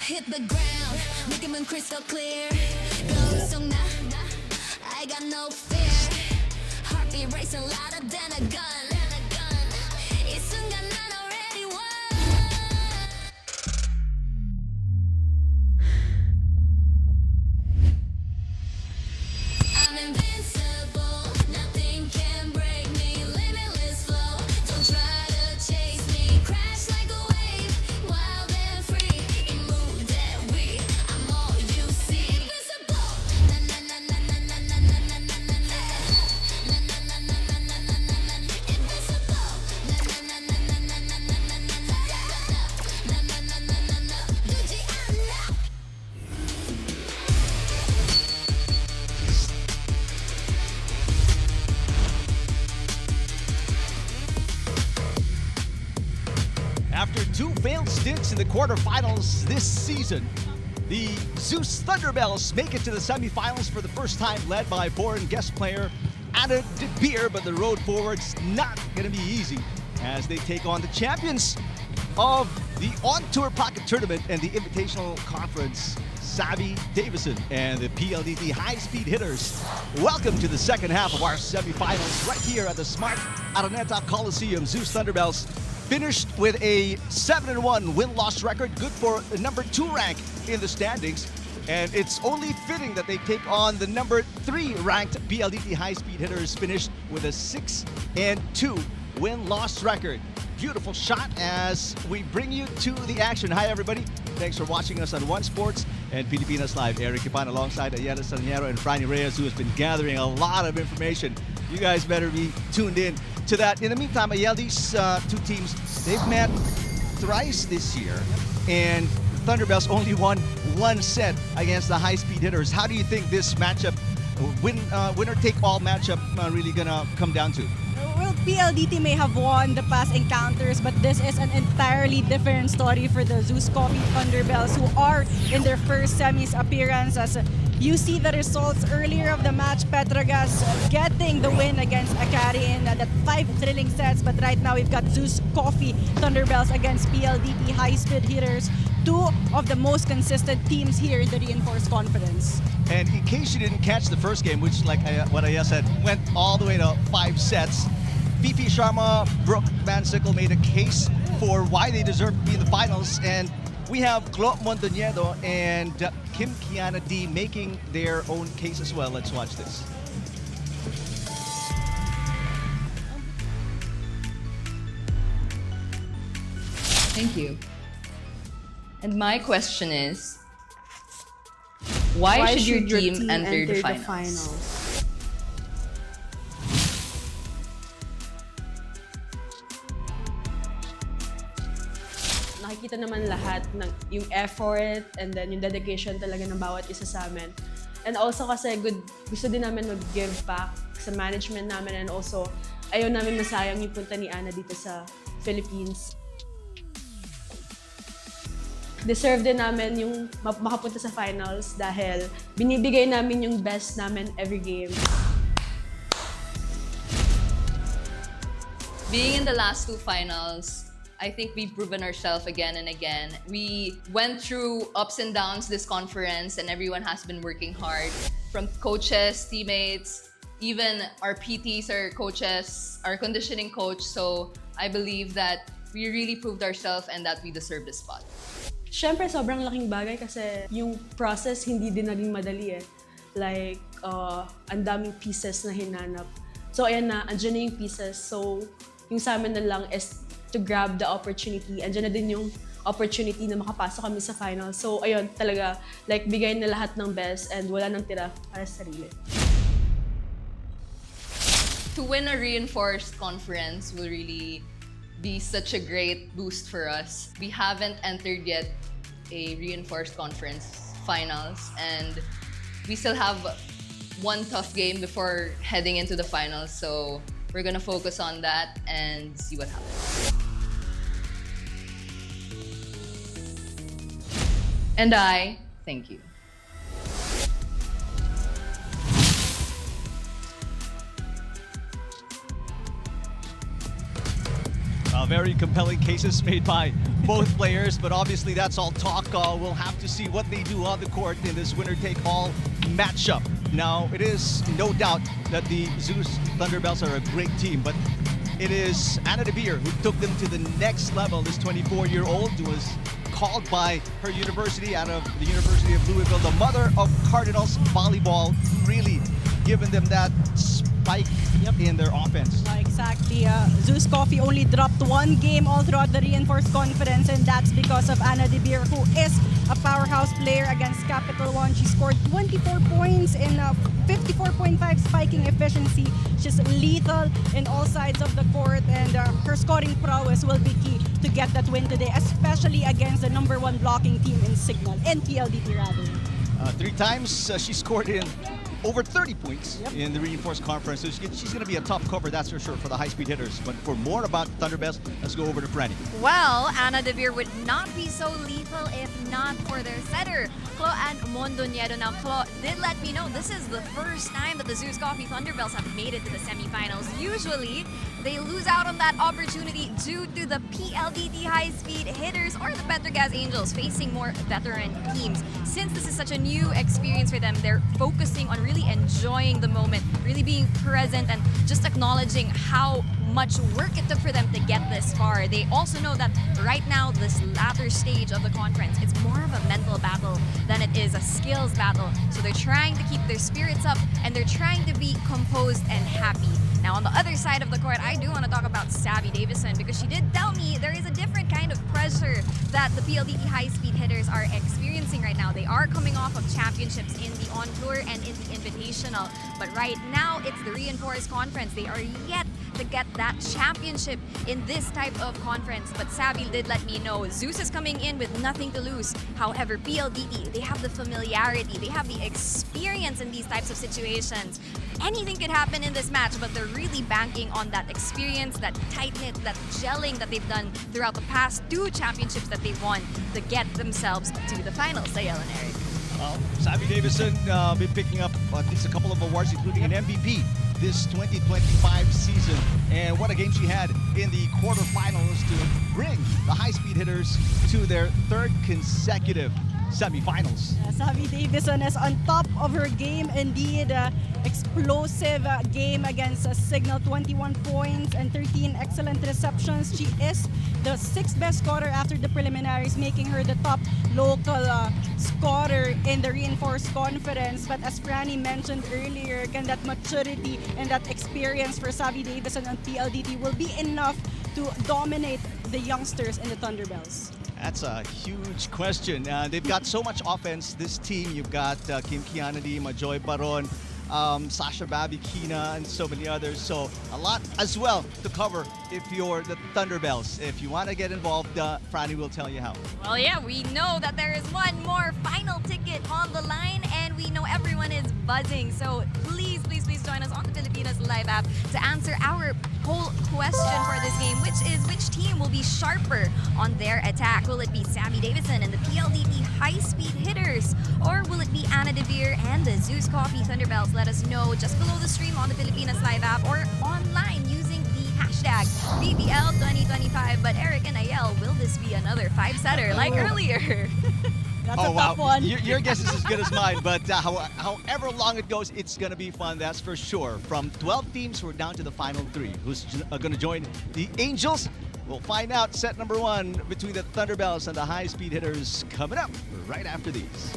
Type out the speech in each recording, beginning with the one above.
Hit the ground, make him crystal clear. Go song na, I got no fear. Heartbeat racing louder than a gun. 이 순간 난 already won. I'm invincible, nothing can break me. Limitless flow, don't try to chase me. Crash like a wave, wild and free. In mood that we, I'm all you see. Invincible, na na na na na na na na na na na na. Na na na na na na na na na. Invincible, na na na na na na na na na na na. Na na na na na na. 두지 않아. After two failed stints in the quarterfinals this season, the ZUS Thunderbells make it to the semifinals for the first time, led by foreign guest player Anna De Beer, but the road forward's not going to be easy as they take on the champions of the On-Tour Pocket Tournament and the Invitational Conference, Savvy Davison and the PLDT high-speed hitters. Welcome to the second half of our semifinals right here at the Smart Araneta Coliseum. ZUS Thunderbells finished with a 7-1 win-loss record, good for the number 2 rank in the standings. And it's only fitting that they take on the number 3 ranked PLDT high-speed hitters, finished with a 6-2 win-loss record. Beautiful shot as we bring you to the action. Hi everybody, thanks for watching us on One Sports and Pilipinas Live. Eric Ipan alongside Ayala Salñero and Franny Reyes, who has been gathering a lot of information. You guys better be tuned in to that. In the meantime, Ayala, these two teams, they've met thrice this year, and Thunderbells only won one set against the high-speed hitters. How do you think this matchup, winner-take-all matchup, really gonna come down to? Well, PLDT may have won the past encounters, but this is an entirely different story for the ZUS Coffee Thunderbells, who are in their first semis appearance. As you see the results earlier of the match, Petrogas getting the win against Akari in that 5 thrilling sets. But right now we've got ZUS Coffee Thunderbells against PLDT high-speed hitters, two of the most consistent teams here in the Reinforced Conference. And in case you didn't catch the first game, which, like what I said, went all the way to 5 sets, Fifi Sharma, Brooke Van Sickle made a case for why they deserve to be in the finals. And we have Clo Montañedo and Kim Kiana D making their own case as well. Let's watch this. Thank you. And my question is, why should your team enter the finals? Nakikita naman lahat ng yung effort and then yung dedication talaga ng bawat isa sa amin. And also kasi gusto din namin mag-give back sa management namin, and also ayaw namin masayang yung punta ni Ana dito sa Philippines. Deserve din namin yung makapunta sa finals dahil binibigay namin yung best namin every game. Being in the last 2 finals, I think we've proven ourselves again and again. We went through ups and downs this conference, and everyone has been working hard. From coaches, teammates, even our PTs, our coaches, our conditioning coach. So I believe that we really proved ourselves and that we deserve this spot. Siyempre, sobrang laking bagay kasi yung process hindi din naging madali eh. Like, ang daming pieces na hinanap. So, ayan na, andyan na yung pieces. So, yung sa amin na lang is to grab the opportunity. Andyan na din yung opportunity na makapasok kami sa final. So, ayun, talaga, like, bigay na lahat ng best and wala nang tira para sa sarili. To win a reinforced conference will really be such a great boost for us. We haven't entered yet a reinforced conference finals, and we still have one tough game before heading into the finals, so we're gonna focus on that and see what happens. And I thank you. Very compelling cases made by both players, but obviously that's all talk. We'll have to see what they do on the court in this winner-take-all matchup. Now, it is no doubt that the ZUS Thunderbells are a great team, but it is Anna De Beer who took them to the next level. This 24-year-old was called by her university, out of the University of Louisville, the mother of Cardinals volleyball, really giving them that spike in their offense. Exactly. ZUS Coffee only dropped one game all throughout the reinforced conference, and that's because of Anna De Beer, who is a powerhouse player against Capital One. She scored 24 points in 54.5 spiking efficiency. She's lethal in all sides of the court, and her scoring prowess will be key to get that win today, especially against the #1 blocking team in Signal, and PLDT rather. 3 times she scored in over 30 points in the reinforced conference. So she's going to be a top cover, that's for sure, for the high-speed hitters. But for more about Thunderbells, let's go over to Franny. Well, Anna De Beer would not be so lethal if not for their setter, Clo and Mondoñedo. Now, Clo did let me know this is the first time that the ZUS Coffee Thunderbells have made it to the semifinals. Usually, they lose out on that opportunity due to the PLDT high-speed hitters or the Petrogas Angels facing more veteran teams. Since this is such a new experience for them, they're focusing on really enjoying the moment, really being present and just acknowledging how much work it took for them to get this far. They also know that right now, this latter stage of the conference, it's more of a mental battle than it is a skills battle. So they're trying to keep their spirits up and they're trying to be composed and happy. Now, on the other side of the court, I do want to talk about Savvy Davison, because she did tell me there is a different kind of pressure that the PLDT high-speed hitters are experiencing right now. They are coming off of championships in the on-tour and in the invitational. But right now, it's the reinforced conference. They are yet to get that championship in this type of conference. But Savvy did let me know ZUS is coming in with nothing to lose. However, PLDT, they have the familiarity, they have the experience in these types of situations. Anything could happen in this match, but they're really banking on that experience, that tight-knit, that gelling that they've done throughout the past 2 championships that they've won to get themselves to the finals. Sayel and Eric. Savvy Davison been picking up at least a couple of awards, including an MVP this 2025 season. And what a game she had in the quarterfinals to bring the high-speed hitters to their 3rd consecutive semifinals. Savvy Davison is on top of her game indeed. Explosive game against Signal, 21 points and 13 excellent receptions. She is the 6th best scorer after the preliminaries, making her the top local scorer in the reinforced conference. But as Franny mentioned earlier, can that maturity and that experience for Savvy Davison and PLDT will be enough to dominate the youngsters in the Thunderbells? That's a huge question. They've got so much offense, this team. You've got Kim Kianadi, Majoy Baron, Sasha Babikina, and so many others. So a lot as well to cover if you're the Thunderbells. If you want to get involved, Franny will tell you how. Well, yeah, we know that there is one more final ticket on the line, and we know everyone is buzzing. So please, please, please join us on the Filipinas Live app to answer our whole question for this game, which is which team will be sharper on their attack? Will it be Savvy Davison and the PLDT high-speed hitters, or will it be Anna De Beer and the ZUS Coffee Thunderbells? Let us know just below the stream on the Filipinas Live app or online using the hashtag PVL2025. But Eric and Ayel, will this be another 5-setter like earlier? That's a tough one. Your guess is as good as mine, but however long it goes, it's going to be fun, that's for sure. From 12 teams, we're down to the final 3. Who's going to join the Angels? We'll find out set number 1 between the Thunderbells and the high-speed hitters coming up right after these.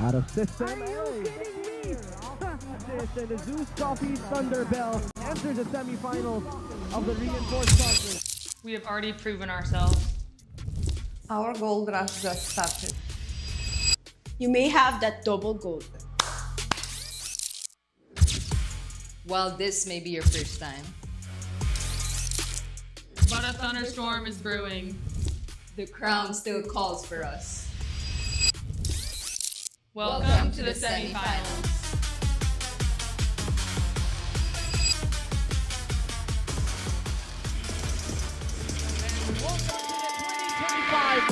Out of system. Are you kidding me? And the ZUS Coffee Thunderbells enter the semifinals of the reinforced conference. We have already proven ourselves. Our gold rush just started. You may have that double gold. While this may be your first time, But a thunderstorm is brewing. the crown still calls for us. Welcome to the semifinals.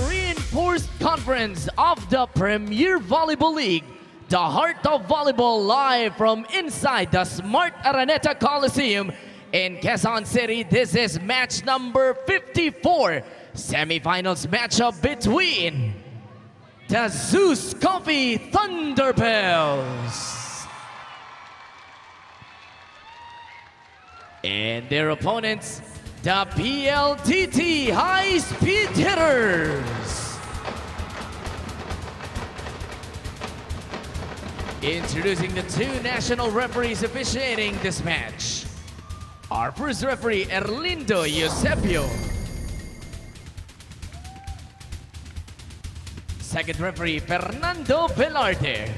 Reinforced Conference of the Premier Volleyball League. The heart of volleyball live from inside the Smart Araneta Coliseum in Quezon City. This is match number 54. Semifinals matchup between the ZUS Coffee Thunderbells and their opponents, the PLDT High Speed Hitters. Introducing the two national referees officiating this match. Our first referee, Erlindo Eusebio. Second referee, Fernando Velarde.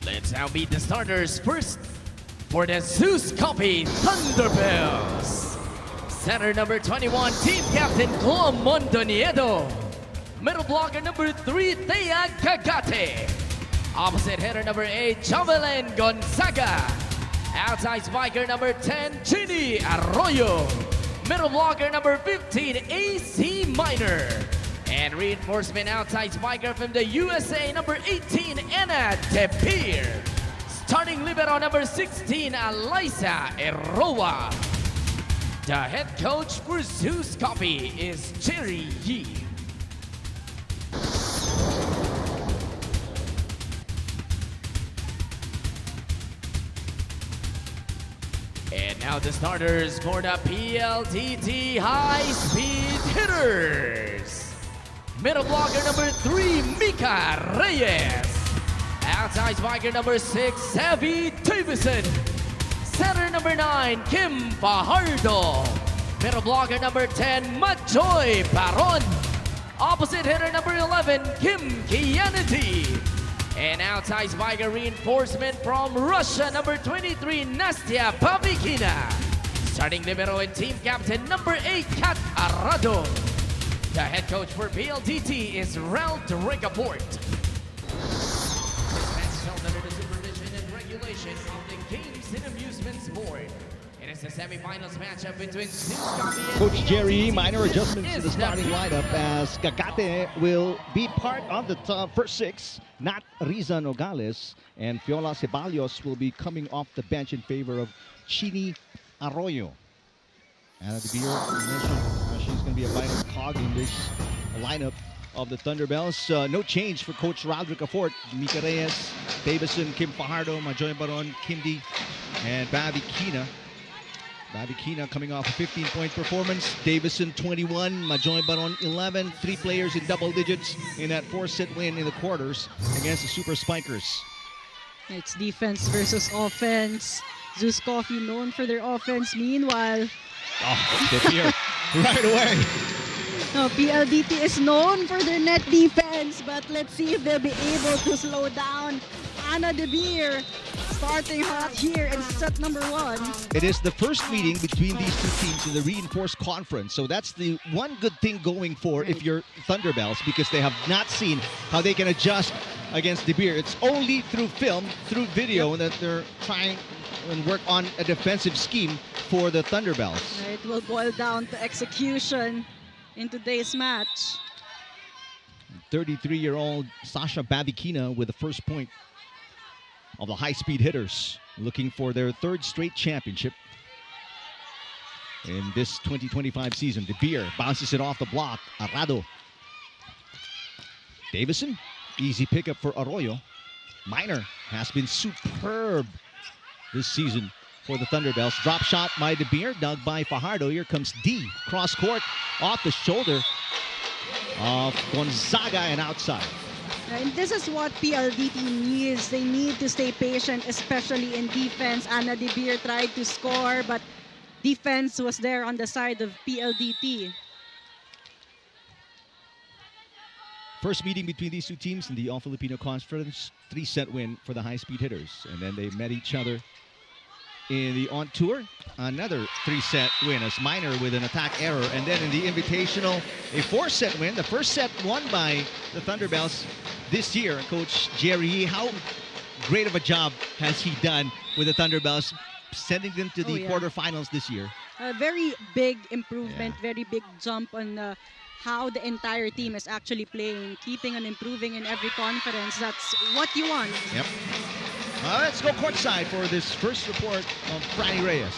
Let's now meet the starters. First, for the ZUS Coffee Thunderbells. Center number 21, team captain Clo Mondoniedo. Middle blocker number 3, Thea Cagate. Opposite hitter number 8, Jovelyn Gonzaga. Outside spiker number 10, Ginny Arroyo. Middle blocker number 15, AC Minor. And reinforcement outside spiker from the USA, number 18, Anna Tepir. Starting libero number 16, Alyssa Eroa. The head coach for ZUS Coffee is Jerry Yee. And now the starters for the PLDT High Speed Hitters. Middle blocker number 3, Mika Reyes. Outside spiker number 6, Savvy Davison. Center number 9, Kim Fajardo. Middle blocker number 10, Majoy Baron. Opposite hitter number 11, Kim Kianity. And outside spiker reinforcement from Russia, number 23, Nastya Pavlikina. Starting libero and team captain number 8, Kat Arado. The head coach for PLDT is Ralph Regaport. This match is held under the supervision and regulation of the Games and Amusements Board. It is the semifinals matchup between ZUS Coffee and Coach Jerry, PLDT. minor adjustments to Is the starting lineup as Cagate will be part of the first 6, not Riza Nogales, and Fiola Ceballos will be coming off the bench in favor of Chini Arroyo. Anna De Beer, she's going to be a vital cog in this lineup of the Thunderbells. No change for Coach Roderick Afort. Mika Reyes, Davison, Kim Fajardo, Majoy Baron, Kimdi, and Babi Kina. Babi Kina coming off a 15-point performance. Davison 21, Majoy Baron 11. 3 players in double digits in that 4-set win in the quarters against the Super Spikers. It's defense versus offense. ZUS Coffee known for their offense. Meanwhile, De Beer right away. PLDT is known for their net defense, but let's see if they'll be able to slow down Anna De Beer. Starting hot here in set number 1. It is the first meeting between these two teams in the reinforced conference. So that's the one good thing going for if you're Thunderbells, because they have not seen how they can adjust against De Beer. It's only through film, through video, that they're trying and work on a defensive scheme for the Thunderbells. It will boil down to execution in today's match. 33-year-old Sasha Babikina with the first point of the high-speed hitters, looking for their third straight championship in this 2025 season. De Beer bounces it off the block. Arado. Davison, easy pickup for Arroyo. Minor has been superb this season for the Thunderbells. Drop shot by De Beer, dug by Fajardo. Here comes D. Cross court, off the shoulder of Gonzaga and outside. And this is what PLDT needs. They need to stay patient, especially in defense. Anna De Beer tried to score, but defense was there on the side of PLDT. First meeting between these two teams in the All-Filipino Conference, 3-set win for the high-speed hitters. And then they met each other in the on-tour, another 3-set win as Minor with an attack error. And then in the Invitational, a 4-set win. The first set won by the Thunderbells this year. Coach Jerry, how great of a job has he done with the Thunderbells, sending them to the quarterfinals this year? A very big improvement, very big jump on how the entire team is actually playing, keeping on improving in every conference. That's what you want. Yep. Let's go courtside for this first report of Franny Reyes.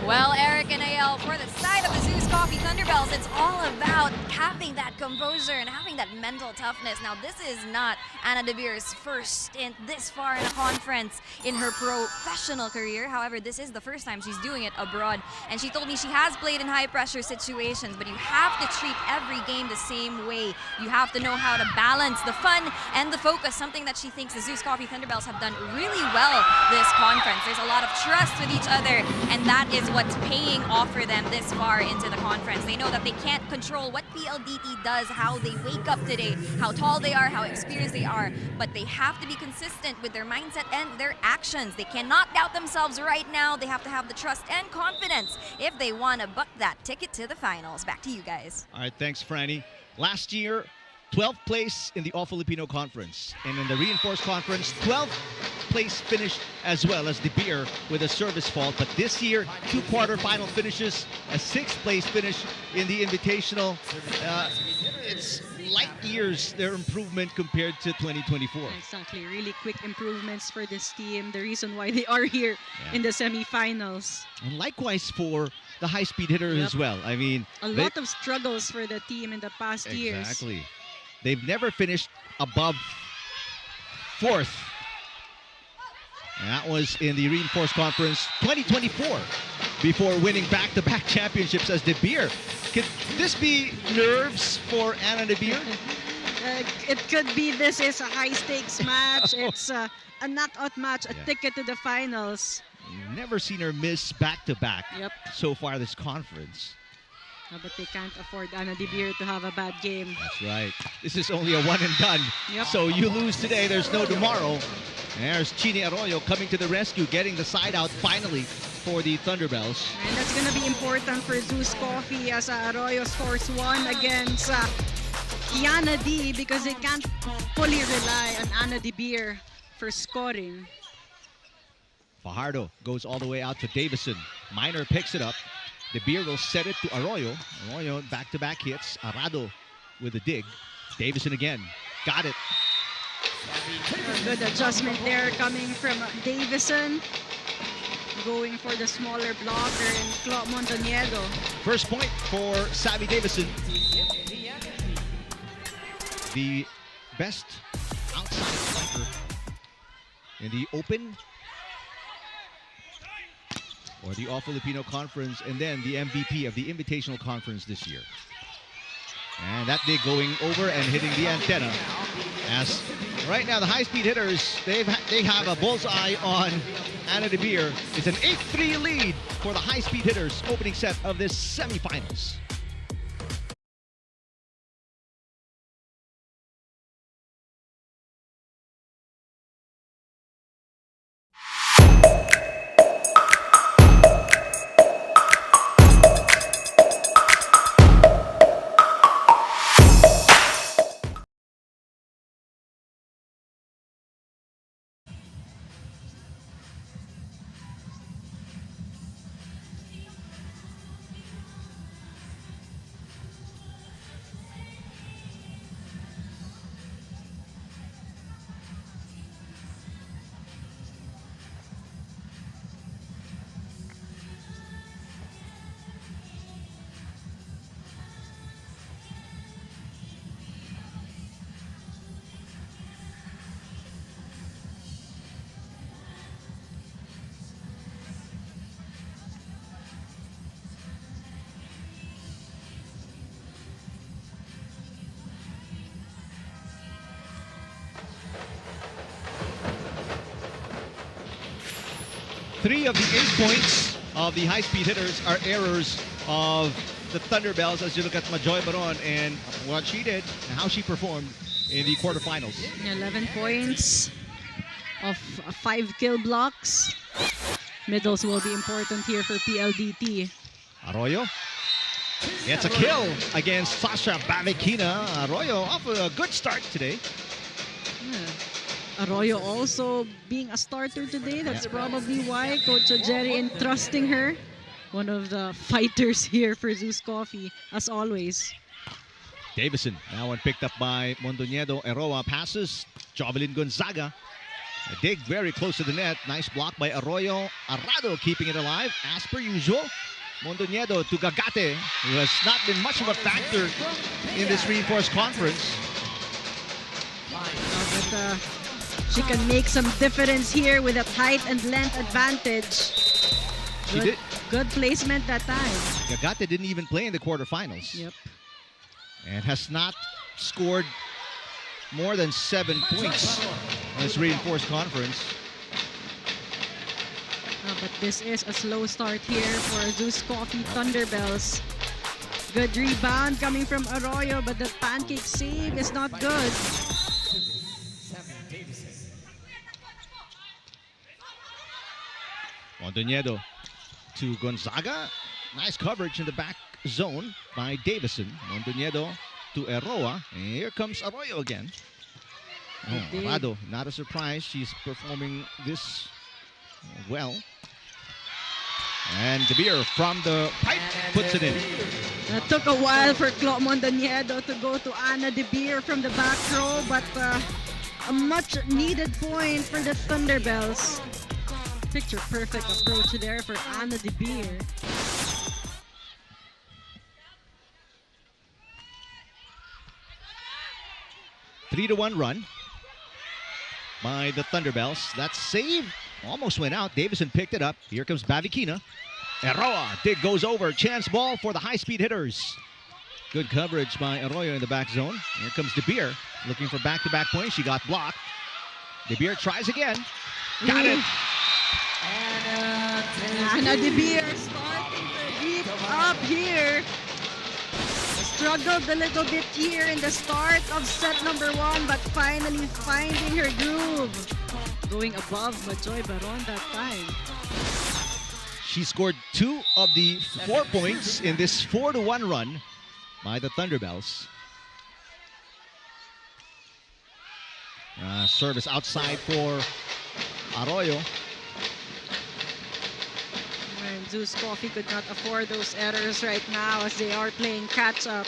Well, Eric and AL, for the side of the ZUS Coffee Thunderbells, it's all about having that composure and having that mental toughness. Now, this is not Anna De Beer's first stint this far in a conference in her professional career. However, this is the first time she's doing it abroad. And she told me she has played in high-pressure situations, but you have to treat every game the same way. You have to know how to balance the fun and the focus, something that she thinks the ZUS Coffee Thunderbells have done really well this conference. There's a lot of trust with each other, and that is what's paying off for them this far into the conference. They know that they can't control what PLDT does, how they wake up today, how tall they are, how experienced they are, but they have to be consistent with their mindset and their actions. They cannot doubt themselves right now. They have to have the trust and confidence if they want to book that ticket to the finals. Back to you guys. All right, thanks, Franny. Last year, 12th place in the All-Filipino Conference. And in the Reinforced Conference, 12th place finish as well as De Beer with a service fault. But this year, 2 quarterfinal finishes, a 6th place finish in the Invitational. It's light years, their improvement compared to 2024. Exactly, really quick improvements for this team. The reason why they are here in the semifinals. And likewise for the high-speed hitter as well. I mean, a lot of struggles for the team in the past years. Exactly. They've never finished above 4th. And that was in the Reinforced Conference 2024 before winning back-to-back championships as De Beer. Could this be nerves for Anna De Beer? It could be. This is a high-stakes match. It's a knockout match, a ticket to the finals. Never seen her miss back-to-back so far this conference. But they can't afford Anna De Beer to have a bad game. That's right. This is only a one and done. So you lose today, there's no tomorrow. There's Chini Arroyo coming to the rescue, getting the side out finally for the Thunderbells. And that's going to be important for ZUS Coffee as Arroyo scores 1 against Kiana D, because they can't fully rely on Anna De Beer for scoring. Fajardo goes all the way out to Davison. Minor picks it up. De Beer will set it to Arroyo. Arroyo back-to-back hits. Arado with a dig. Davison again. Got it. Good adjustment there coming from Davison. Going for the smaller blocker in Clo Mondoniedo. First point for Sammy Davison. The best outside striker in the Open or the All-Filipino Conference, and then the MVP of the Invitational Conference this year. And that dig going over and hitting the antenna. As right now the high-speed hitters, they have a bullseye on Anna De Beer. It's an 8-3 lead for the high-speed hitters opening set of this semifinals. 3 of the 8 points of the high-speed hitters are errors of the Thunderbells as you look at Majoy Baron and what she did and how she performed in the quarterfinals. 11 points of 5 kill blocks. Middles will be important here for PLDT. Arroyo gets a kill against Sasha Bavekina. Arroyo off a good start today. Arroyo also being a starter today. That's probably why Coach Jerry entrusting her. One of the fighters here for ZUS Coffee, as always. Davison, now one picked up by Mondoñedo. Eroa passes. Jovelyn Gonzaga. A dig very close to the net. Nice block by Arroyo. Arrado keeping it alive as per usual. Mondoñedo to Gagate, who has not been much of a factor in this reinforced conference. But she can make some difference here with a height and length advantage. She did. Good placement that time. Gagate didn't even play in the quarterfinals. Yep. And has not scored more than 7 points in this reinforced conference. But this is a slow start here for ZUS Coffee Thunderbells. Good rebound coming from Arroyo, but the pancake save is not good. Mondoñedo to Gonzaga. Nice coverage in the back zone by Davison. Mondoñedo to Eroa. And here comes Arroyo again. Oh, Arrado, not a surprise. She's performing this well. And De Beer from the pipe puts it in. It took a while for Clo Mondoñedo to go to Ana De Beer from the back row, but a much needed point for the Thunderbells. Picture perfect approach there for Ana De Beer. A 3-1 run by the Thunderbells. That save almost went out. Davison picked it up. Here comes Bavekina. Eroa, dig goes over. Chance ball for the high-speed hitters. Good coverage by Arroyo in the back zone. Here comes De Beer looking for back-to-back points. She got blocked. De Beer tries again. Got it. Ana De Beer starting to heat up here. Struggled a little bit here in the start of set number 1, but finally finding her groove. Going above Majoy Baron that time. She scored 2 of the 4 points in this 4-1 run by the Thunderbells. Service outside for Arroyo. And ZUS Coffee could not afford those errors right now as they are playing catch up.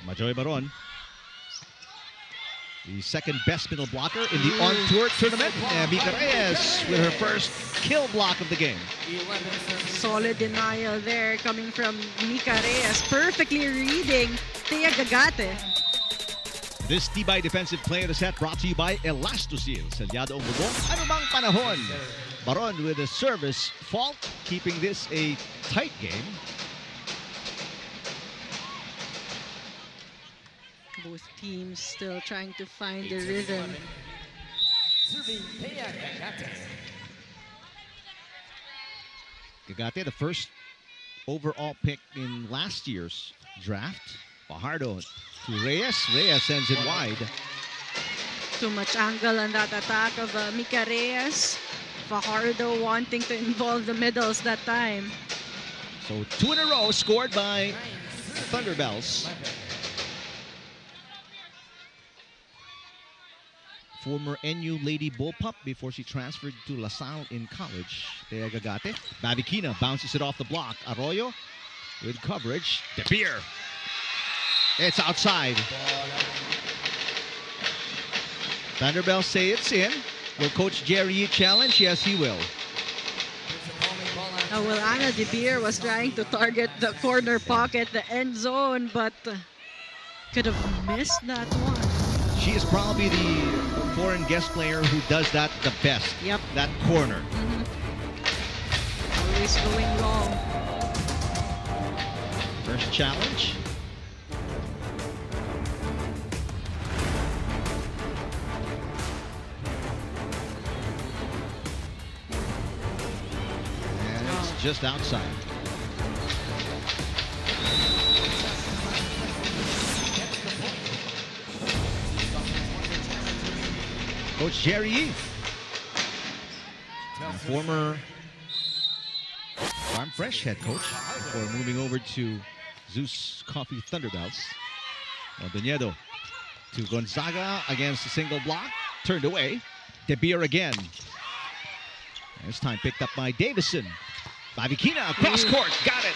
Majoy Baron, the second best middle blocker in the on-tour tournament. And Mika Reyes with her first kill block of the game. Solid denial there coming from Mika Reyes. Perfectly reading Thea Gagate. This Tibay defensive play of the set brought to you by Elastosil. Selyado ang bubong, anumang panahon. Baron with a service fault, keeping this a tight game. Both teams still trying to find the rhythm. Gagate, the first overall pick in last year's draft. Fajardo to Reyes. Reyes sends it wide. Too much angle on that attack of Mika Reyes. Fajardo wanting to involve the middles that time. So 2 in a row scored by Thunderbells. Former NU Lady Bullpup before she transferred to LaSalle in college. Thea Gagate. Bavekina bounces it off the block. Arroyo with coverage. De Beer. It's outside. Thunderbells say it's in. Will Coach Jerry challenge? Yes, he will. Well, Ana De Beer was trying to target the corner pocket, the end zone, but could have missed that one. She is probably the foreign guest player who does that the best. Yep. That corner. Always going long. First challenge. just outside. Coach Jerry Yee, former Farm Fresh head coach, before moving over to ZUS Coffee Thunderbells. Mondoñedo to Gonzaga against a single block, turned away. De Beer again. This time picked up by Davison. Bavikina across court, got it.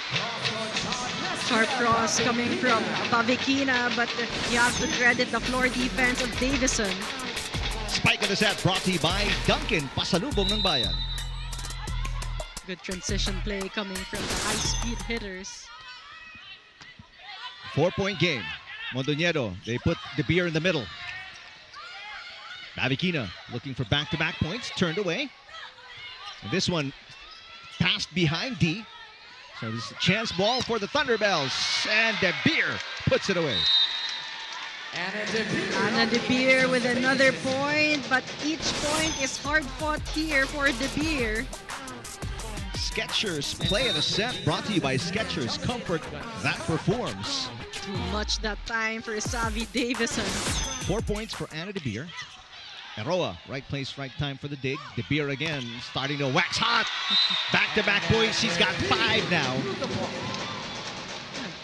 Sharp cross coming from Bavikina, but you have to credit the floor defense of Davison. Spike of the set brought to you by Duncan, pasalubong ng bayan. Good transition play coming from the high-speed hitters. 4-point game. Mondoñedo, they put De Beer in the middle. Bavikina looking for back-to-back points, turned away. And this one passed behind D. So this is a chance ball for the Thunderbells. And De Beer puts it away. Anna De Beer with another point, but each point is hard-fought here for De Beer. Skechers play of the set brought to you by Skechers, comfort that performs. Too much that time for Savvy Davison. 4 points for Anna De Beer. Eroa, right place, right time for the dig. De Beer again, starting to wax hot. Back-to-back points, she's got 5 now.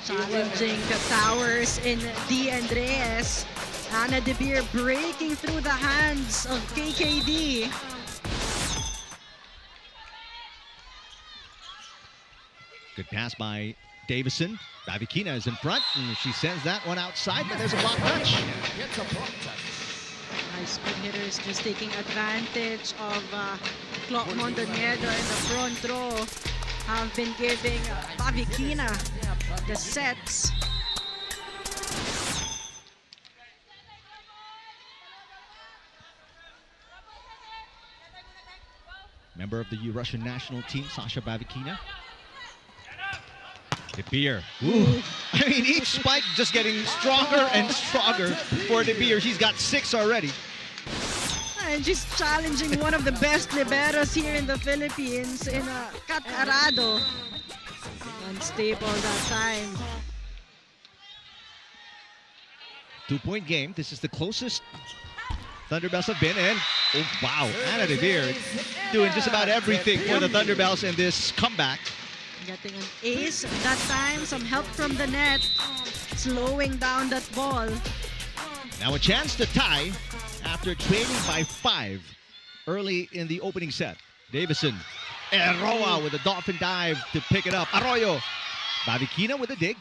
Challenging the towers in D. Andreas. Anna De Beer breaking through the hands of KKD. Good pass by Davison. Bavikina is in front, and she sends that one outside, but there's a block touch. High-speed hitters just taking advantage of Mondoñedo in the front row. Have been giving Bavikina the sets. Member of the Russian national team, Sasha Bavikina. De Beer. Ooh. I mean, each spike just getting stronger and stronger for De Beer. She's got 6 already. And she's challenging one of the best liberos here in the Philippines in Kat Arado. Unstable that time. 2-point game. This is the closest Thunderbells have been. And, oh, wow, Anna De Beer doing just about everything for the Thunderbells in this comeback. Getting an ace that time. Some help from the net. Slowing down that ball. Now a chance to tie after trailing by 5 early in the opening set. Davison. Eroa with a dolphin dive to pick it up. Arroyo. Bavikina with a dig.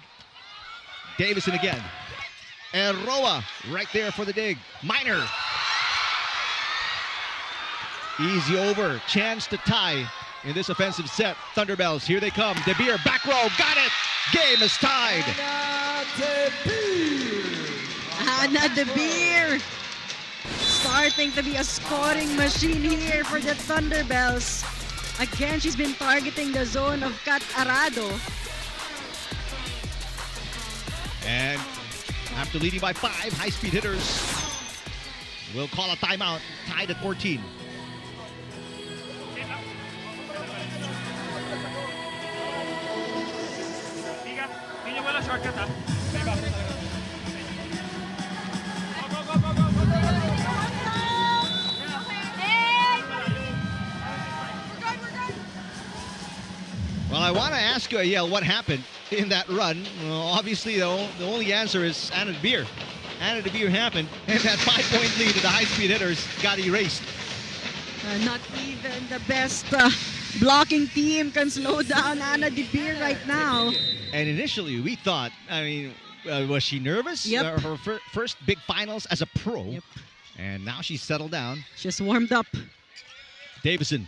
Davison again. Eroa right there for the dig. Minor. Easy over. Chance to tie in this offensive set. Thunderbells, here they come. De Beer, back row, got it! Game is tied. Anna De Beer starting to be a scoring machine here for the Thunderbells. Again, she's been targeting the zone of Kat Arado. And after leading by 5, high-speed hitters will call a timeout, tied at 14. Well, I want to ask you, Ayel, what happened in that run? Well, obviously, though, the only answer is Anna De Beer. Anna De Beer happened, and that 5-point lead of the high-speed hitters got erased. Not even the best blocking team can slow down Anna De Beer right now. And initially, we thought, I mean, was she nervous? Yep. Her first big finals as a pro. Yep. And now she's settled down. Just warmed up. Davison.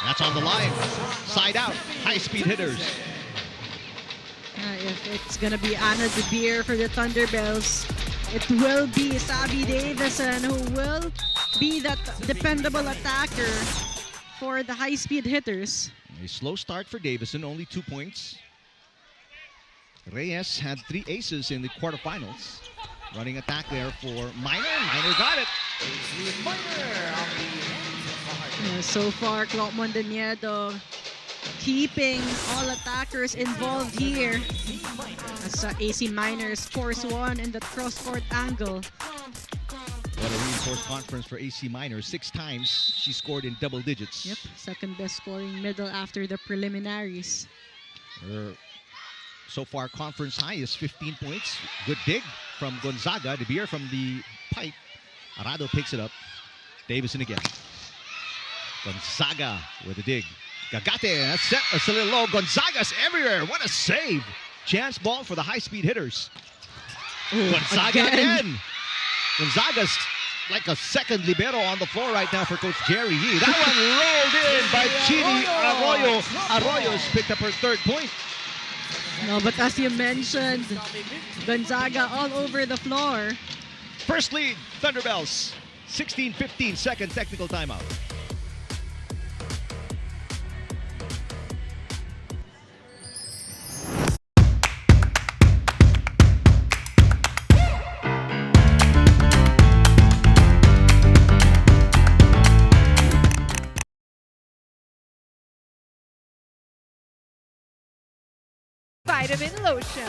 That's on the line. Side out. High-speed hitters. If it's going to be Anna De Beer for the Thunderbells, it will be Savvy Davison who will be that dependable attacker for the high-speed hitters. A slow start for Davison, only 2 points. Reyes had 3 aces in the quarterfinals. Running attack there for Minor. Minor got it. So far, Mondoñedo keeping all attackers involved here. As AC Miners force one in the cross-court angle. What a reinforced conference for AC Miners. 6 times she scored in double digits. Yep, second best scoring middle after the preliminaries. Her so far conference high is 15 points. Good dig from Gonzaga. De Beer from the pipe. Arado picks it up. Davison again. Gonzaga with a dig. Gagate, that's set. That's a little low. Gonzaga's everywhere. What a save. Chance ball for the high-speed hitters. Gonzaga again. Gonzaga's like a second libero on the floor right now for Coach Jerry Yee. That one rolled in by Chidi Arroyo. Arroyo's picked up her 3rd point. No, but as you mentioned, Gonzaga all over the floor. First lead, Thunderbells. 16-15 second technical timeout. Vitamin lotion.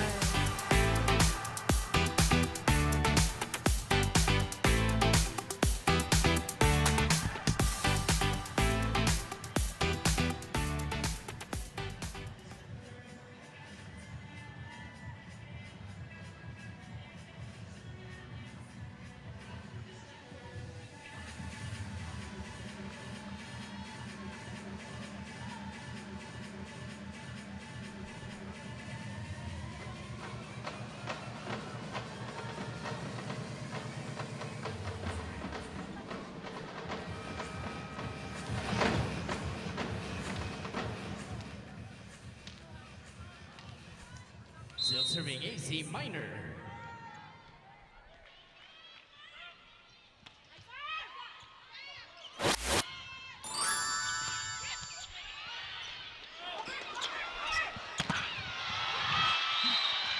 Still serving AC Minor.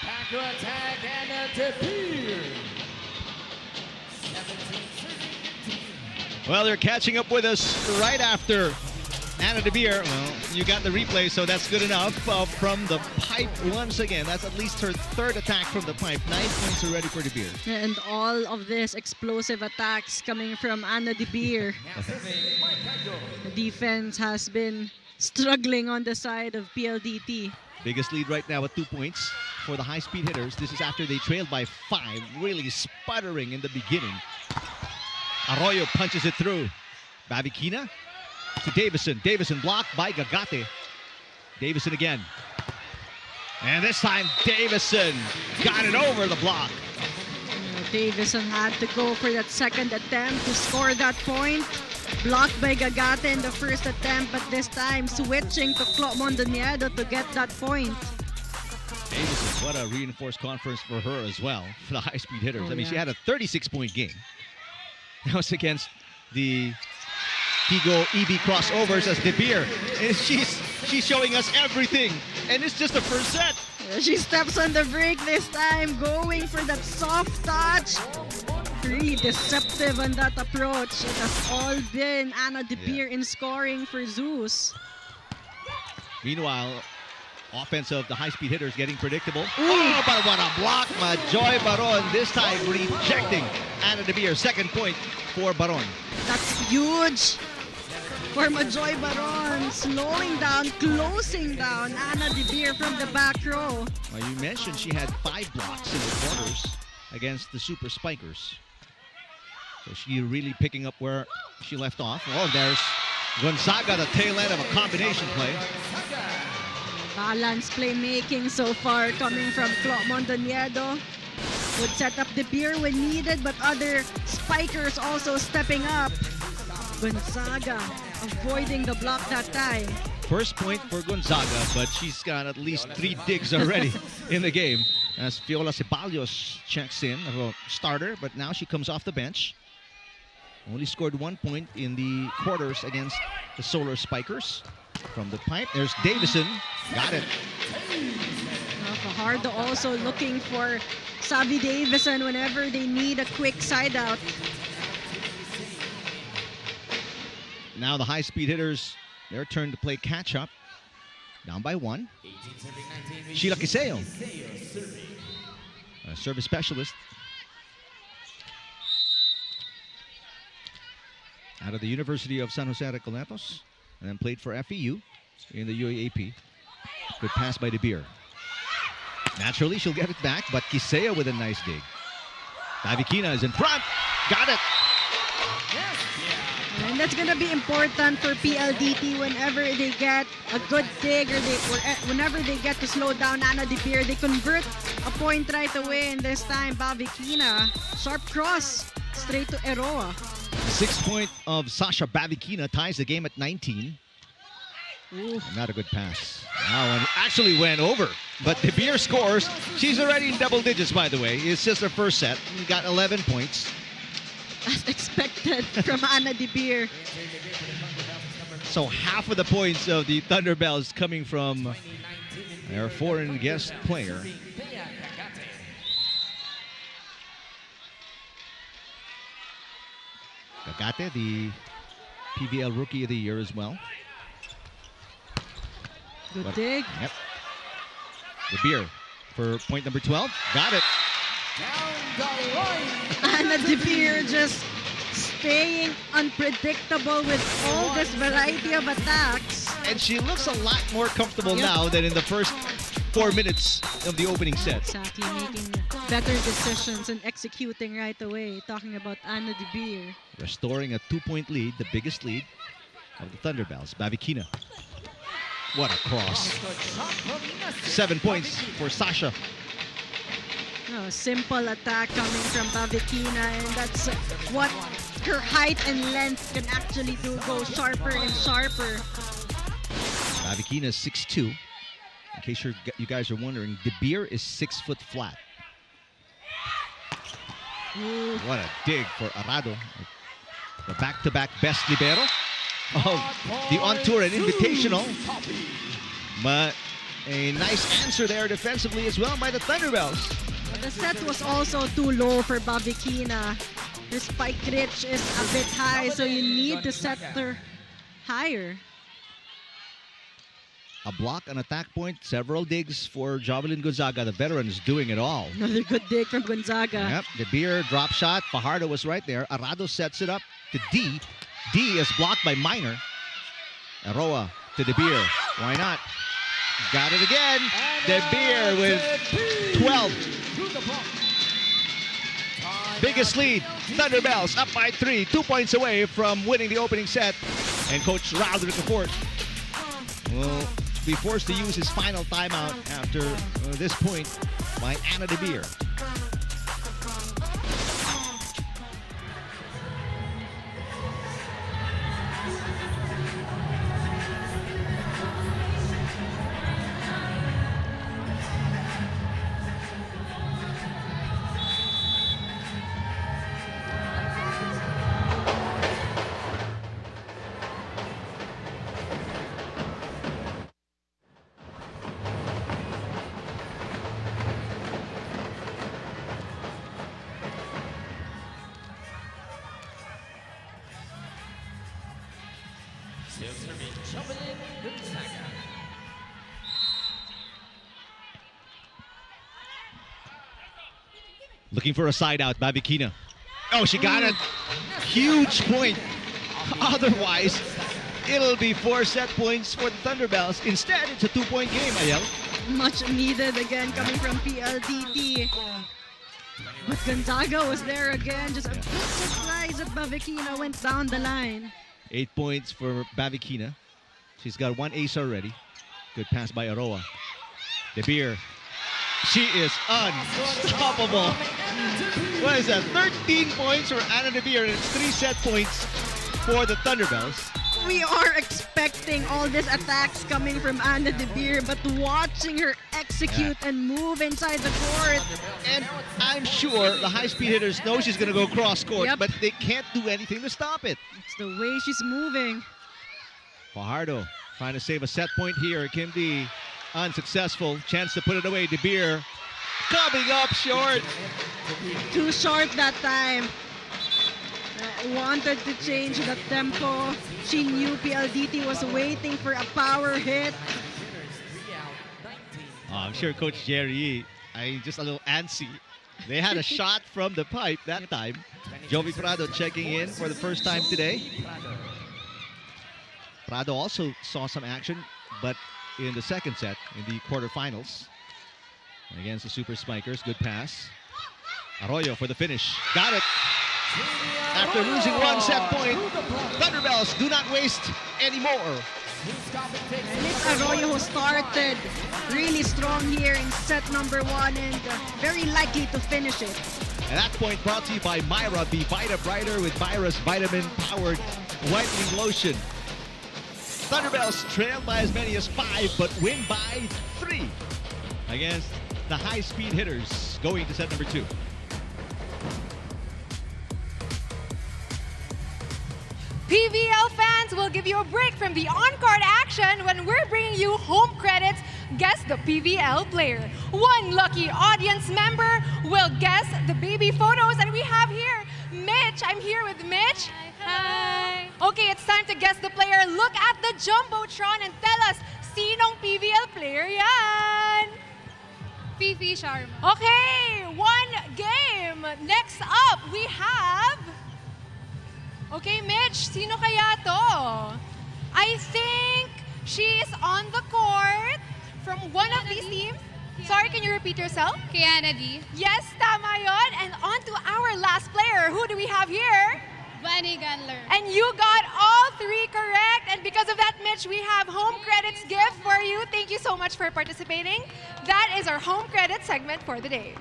Back to attack and a defeat. Well, they're catching up with us right after Anna De Beer. Well, you got the replay, so that's good enough. From the pipe once again. That's at least her 3rd attack from the pipe. 9 points already for De Beer. And all of this explosive attacks coming from Anna De Beer. The defense has been struggling on the side of PLDT. Biggest lead right now at 2 points for the high-speed hitters. This is after they trailed by 5, really sputtering in the beginning. Arroyo punches it through. Babikina to Davison. Davison blocked by Gagate. Davison again. And this time, Davison got it over the block. Davison had to go for that second attempt to score that point. Blocked by Gagate in the first attempt, but this time switching to Clo Mondoniedo to get that point. Davison, what a reinforced conference for her as well, for the high-speed hitters. Oh, I mean, she yeah. had a 36-point game. That was against the Tigo EB crossovers as De Beer. And she's showing us everything. And it's just the first set. She steps on the break this time, going for that soft touch. Really deceptive on that approach. It has all been Anna De Beer in scoring for ZUS. Meanwhile, offense of the high-speed hitters getting predictable. Oh, but what a block. Majoy Baron this time rejecting Anna De Beer. 2nd point for Baron. That's huge for Majoy Baron. Slowing down, closing down Anna De Beer from the back row. Well, you mentioned she had 5 blocks in the quarters against the Super Spikers. So she really picking up where she left off. Oh, there's Gonzaga, the tail end of a combination play. Balance playmaking so far coming from Clo Mondoniedo. Would set up De Beer when needed, but other spikers also stepping up. Gonzaga avoiding the block that time. First point for Gonzaga, but she's got at least 3 digs already in the game. As Fiola Ceballos checks in, a starter, but now she comes off the bench. Only scored 1 point in the quarters against the Solar Spikers. From the pipe, there's Davison. Got it. Fajardo also looking for Sabi Davison whenever they need a quick side out. Now the high-speed hitters, their turn to play catch-up. Down by 1. Sheila Quiseo, a service specialist. Out of the University of San Jose Recoletos, and then played for FEU in the UAAP. Good pass by De Beer. Naturally, she'll get it back, but Quiseo with a nice dig. Bavikina is in front. Got it. And that's gonna be important for PLDT whenever they get a good dig or whenever they get to slow down Ana De Beer, they convert a point right away. And this time, Bavikina, sharp cross straight to Eroa. 6 point of Sasha Bavikina ties the game at 19. Not a good pass. That one actually went over, but De Beer scores. She's already in double digits, by the way. It's just her first set. We got 11 points. As expected from Ana De Beer. So half of the points of the Thunderbells coming from their foreign guest player. Kakate, the PVL Rookie of the Year as well. Good dig. Yep. De Beer for point number 12. Got it. Ana De Beer just staying unpredictable with all this variety of attacks. And she looks a lot more comfortable now than in the first 4 minutes of the opening set. Exactly, making better decisions and executing right away. Talking about Ana De Beer. Restoring a 2-point lead, the biggest lead of the Thunderbells. Bavikina. What a cross. 7 points for Sasha. Oh, simple attack coming from Bavikina, and that's what her height and length can actually do. Go sharper and sharper. Bavikina is 6'2". In case you guys are wondering, De Beer is 6 foot flat. Ooh. What a dig for Arado. The back-to-back best libero of the on-tour and invitational. But a nice answer there defensively as well by the Thunderbells. The set was also too low for Bavikina. Her spike reach is a bit high, so you need to set her higher. A block, an attack point, several digs for Jovelyn Gonzaga. The veteran is doing it all. Another good dig from Gonzaga. Yep, De Beer drop shot. Fajardo was right there. Arado sets it up to D. D is blocked by Minor. Eroa to De Beer. Why not? Got it again. De Beer with 12. Biggest lead. Thunderbells up by 3. 2 points away from winning the opening set. And Coach Raul Ricafort will be forced to use his final timeout after this point by Ana De Beer. Looking for a side out, Bavikina. Oh, she got it. Huge point. Otherwise, it'll be 4 set points for the Thunderbells. Instead, it's a 2-point game, Ayel. Much needed again coming from PLDT. But Gonzaga was there again. Just a bit surprised that Bavikina went down the line. 8 points for Bavikina. She's got 1 ace already. Good pass by Eroa. De Beer. She is unstoppable. What is that? 13 points for Ana De Beer, and it's 3 set points for the Thunderbells. We are expecting all these attacks coming from Ana De Beer, but watching her execute and move inside the court. And I'm sure the high-speed hitters know she's going to go cross-court, Yep. but they can't do anything to stop it. It's the way she's moving. Fajardo trying to save a set point here. Kim D unsuccessful. Chance to put it away. De Beer coming up short. Too short that time. Wanted to change the tempo. She knew PLDT was waiting for a power hit. I'm sure Coach Jerry, just a little antsy. They had a shot from the pipe that time. Jovi Prado checking in for the first time today. Prado also saw some action, but in the second set, in the quarterfinals, against the Super Spikers. Good pass. Arroyo for the finish. Got it. After losing one set point, Thunderbells do not waste anymore. And it's Arroyo who started really strong here in set number 1 and very likely to finish it. At that point, brought to you by Myra. Be Vita Brighter with Myra's vitamin-powered whitening lotion. Thunderbells trail by as many as 5, but win by 3 against the high-speed hitters going to set number 2. PVL fans will give you a break from the on-card action when we're bringing you home credits. Guess the PVL player. One lucky audience member will guess the baby photos, and we have here Mitch. I'm here with Mitch. Hi. Okay, it's time to guess the player. Look at the Jumbotron and tell us, sinong PVL player yan? Fifi Sharma. Okay, one game. Next up, we have... Okay, Mitch, sino kaya to? I think she is on the court from one of these teams. Sorry, can you repeat yourself? Kiana D. Yes, tama yon. And on to our last player. Who do we have here? Bunny Gunler. And you got all 3 correct. And because of that, Mitch, we have home credits gift for you. Thank you so much for participating. That is our home credit segment for the day.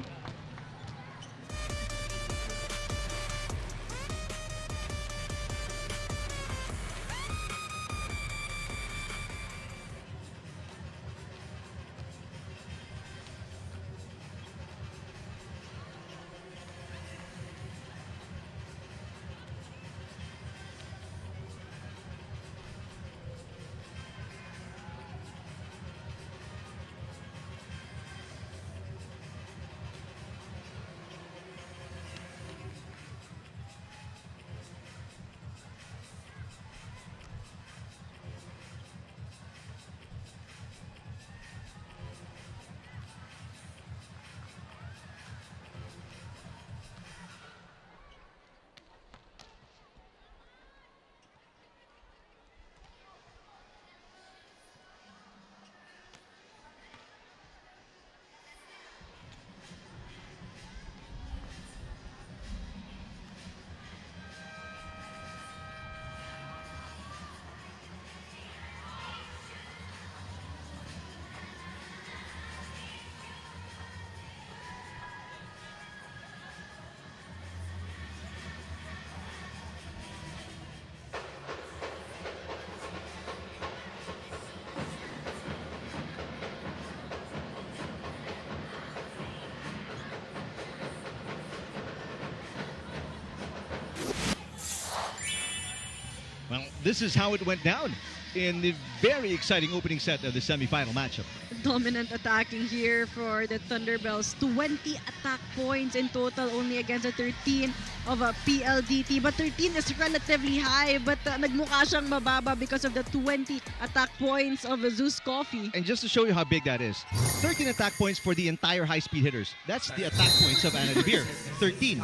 Well, this is how it went down in the very exciting opening set of the semifinal matchup. Dominant attacking here for the Thunderbells. 20 attack points in total, only against a 13 of a PLDT. But 13 is relatively high, but nagmukha siyang mababa because of the 20 attack points of ZUS Coffee. And just to show you how big that is, 13 attack points for the entire high-speed hitters. That's the attack points of Anna De Beer. 13.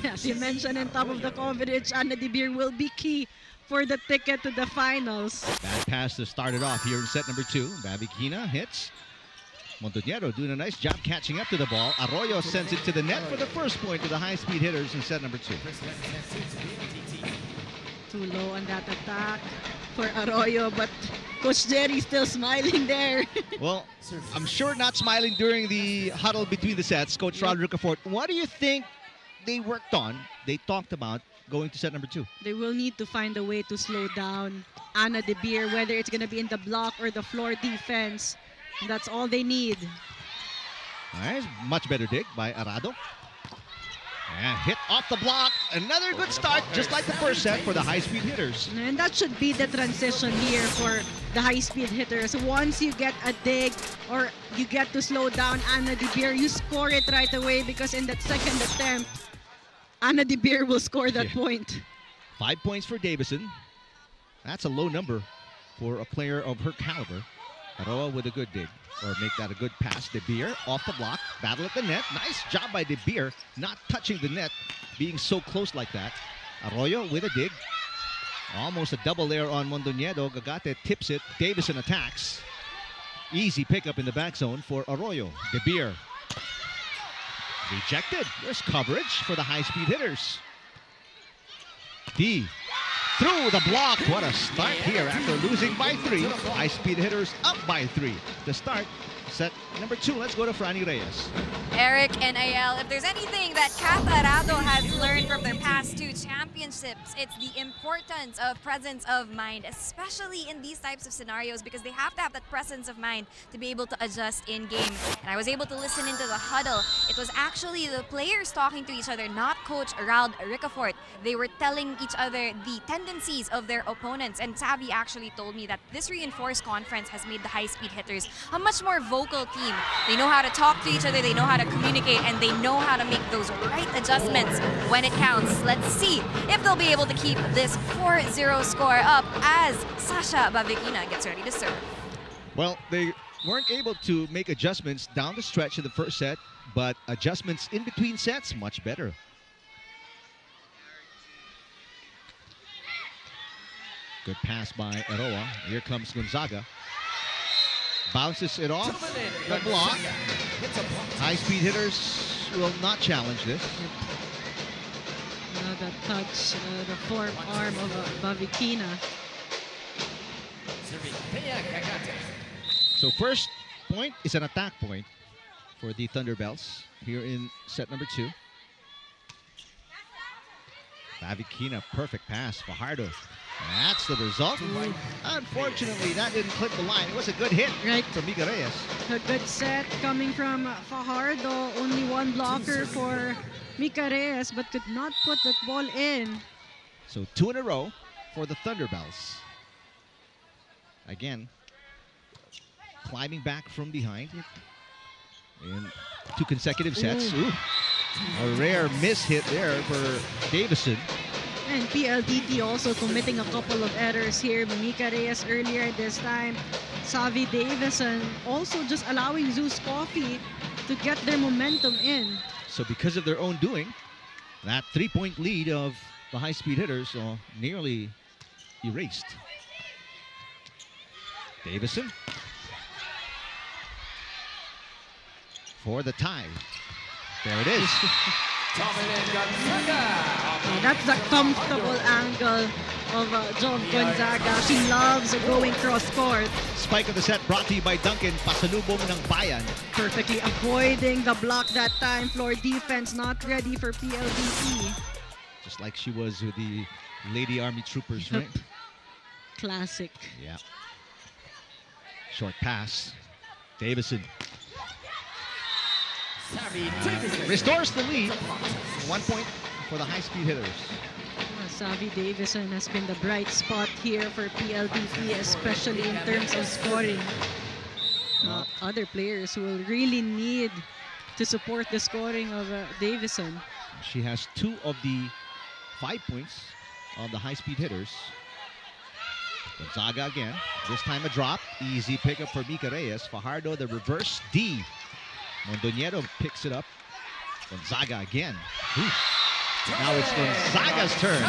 As you mentioned in top of the coverage, Anna De Beer will be key for the ticket to the finals. Bad pass to start it off here in set number 2. Babikina hits. Montañero doing a nice job catching up to the ball. Arroyo sends it to the net for the first point to the high-speed hitters in set number 2. Too low on that attack for Arroyo, but Coach Jerry still smiling there. Well, I'm sure not smiling during the huddle between the sets. Coach Roderick Fort, what do you think they worked on, they talked about going to set number 2? They will need to find a way to slow down Anna De Beer, whether it's going to be in the block or the floor defense. That's all they need. All right, much better dig by Arado. And hit off the block. Another good start, just like the first set for the high-speed hitters. And that should be the transition here for the high-speed hitters. Once you get a dig or you get to slow down Anna De Beer, you score it right away because in that second attempt, Anna De Beer will score that point. 5 points for Davison. That's a low number for a player of her caliber. Aroa with a good dig, or make that a good pass. De Beer off the block, battle at the net. Nice job by De Beer, not touching the net, being so close like that. Arroyo with a dig. Almost a double there on Mondoñedo. Gagate tips it. Davison attacks. Easy pickup in the back zone for Arroyo. De Beer. Rejected. There's coverage for the high-speed hitters. D. Through the block. What a start here after losing by 3. High-speed hitters up by 3 to start set number 2. Let's go to Franny Reyes. Eric and Ayel, if there's anything that Catarado has learned from their past 2 championships, it's the importance of presence of mind, especially in these types of scenarios, because they have to have that presence of mind to be able to adjust in game. And I was able to listen into the huddle. It was actually the players talking to each other, not Coach Raul Ricafort. They were telling each other the tendencies of their opponents. And Savi actually told me that this reinforced conference has made the high-speed hitters a much more vocal team. They know how to talk to each other, they know how to communicate, and they know how to make those right adjustments when it counts. Let's see if they'll be able to keep this 4-0 score up as Sasha Bavikina gets ready to serve. Well, they weren't able to make adjustments down the stretch in the first set, but adjustments in between sets, much better. Good pass by Aroa. Here comes Gonzaga. Bounces it off the block. High-speed hitters will not challenge this. The touch, the forearm of Bavikina. So first point is an attack point for the Thunderbells here in set number 2. Bavikina, perfect pass. Fajardo. That's the result. Unfortunately, that didn't clip the line. It was a good hit from Mika Reyes. A good set coming from Fajardo. Only one blocker for Mika Reyes, but could not put that ball in. So 2 in a row for the Thunderbells. Again, climbing back from behind in 2 consecutive sets. Ooh. A rare miss hit there for Davison. And PLDT also committing a couple of errors here. Mika Reyes earlier this time. Savi Davison also just allowing ZUS Coffee to get their momentum in. So because of their own doing, that 3-point lead of the high-speed hitters nearly erased. Davison for the tie. There it is. That's the comfortable angle of John Gonzaga. She loves going cross-court. Spike of the set brought to you by Duncan. Pasalubong ng bayan. Perfectly avoiding the block that time. Floor defense not ready for PLDT. Just like she was with the Lady Army Troopers, right? Classic. Yeah. Short pass. Davison. Restores the lead. 1 point for the high-speed hitters. Savi Davison has been the bright spot here for PLDT, especially in terms of scoring. Other players will really need to support the scoring of Davison. She has 2 of the 5 points of the high-speed hitters. Gonzaga again. This time a drop. Easy pickup for Mika Reyes. Fajardo, the reverse D. Mondoñedo picks it up. Gonzaga again. Ooh. Now it's Gonzaga's turn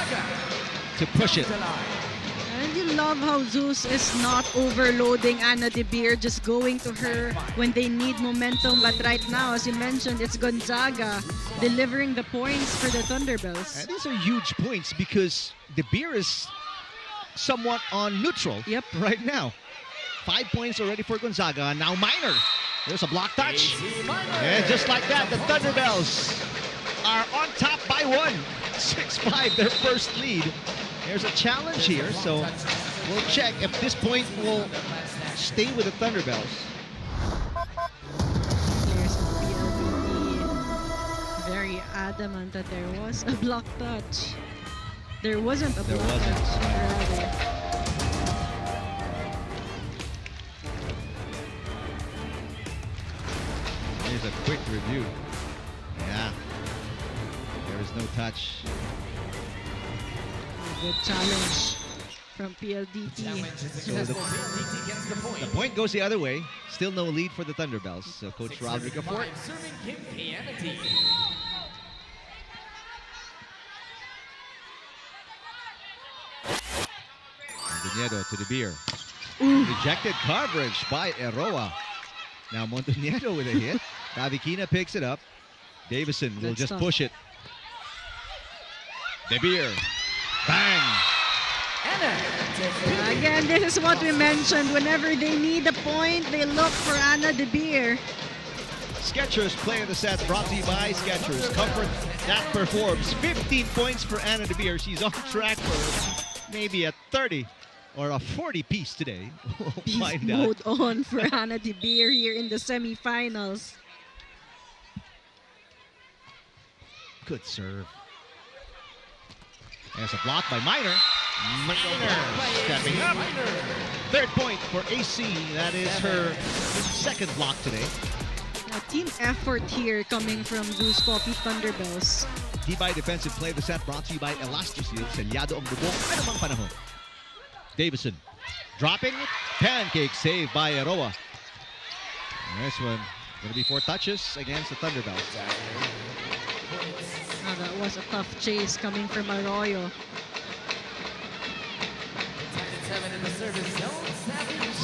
to push it. And you love how ZUS is not overloading Anna De Beer, just going to her when they need momentum. But right now, as you mentioned, it's Gonzaga delivering the points for the Thunderbells. And these are huge points because De Beer is somewhat on neutral right now. 5 points already for Gonzaga. Now Minor. There's a block touch. And just like that, the Thunderbells are on top by 1. 6-5, their first lead. There's a challenge here, so we'll check if this point will stay with the Thunderbells. Players of PLDT very adamant that there was a block touch. There wasn't a block touch, rather. Here's a quick review. Yeah. There is no touch. A good challenge from PLDT. Challenge is So the- successful. PLDT gets the point. The point goes the other way. Still no lead for the Thunderbells. So Coach Roderick Fort. Serving Kim Pianity. Mondoñedo to the beer. Rejected coverage by Eroa. Now Mondoñedo with a hit. Tavikina picks it up. Davison will Good just stuff. push it. De Beer. Bang! Again, this is what we mentioned. Whenever they need a point, they look for Anna De Beer. Skechers play of the set brought to you by Skechers. Comfort that performs. 15 points for Anna De Beer. She's on track for maybe a 30 or a 40 piece today. We'll Beast find out. mode on for Anna De Beer here in the semifinals. Good serve. There's a block by Minor. Minor stepping up. Third point for AC. That is her second block today. A team effort here coming from ZUS Coffee Thunderbells. Tibay defensive play of the set brought to you by Elastroseal. Selyado ang bubong. Anumang panahon. Davison dropping. Pancake save by Eroa. This one going to be 4 touches against the Thunderbells. Now that was a tough chase coming from Arroyo.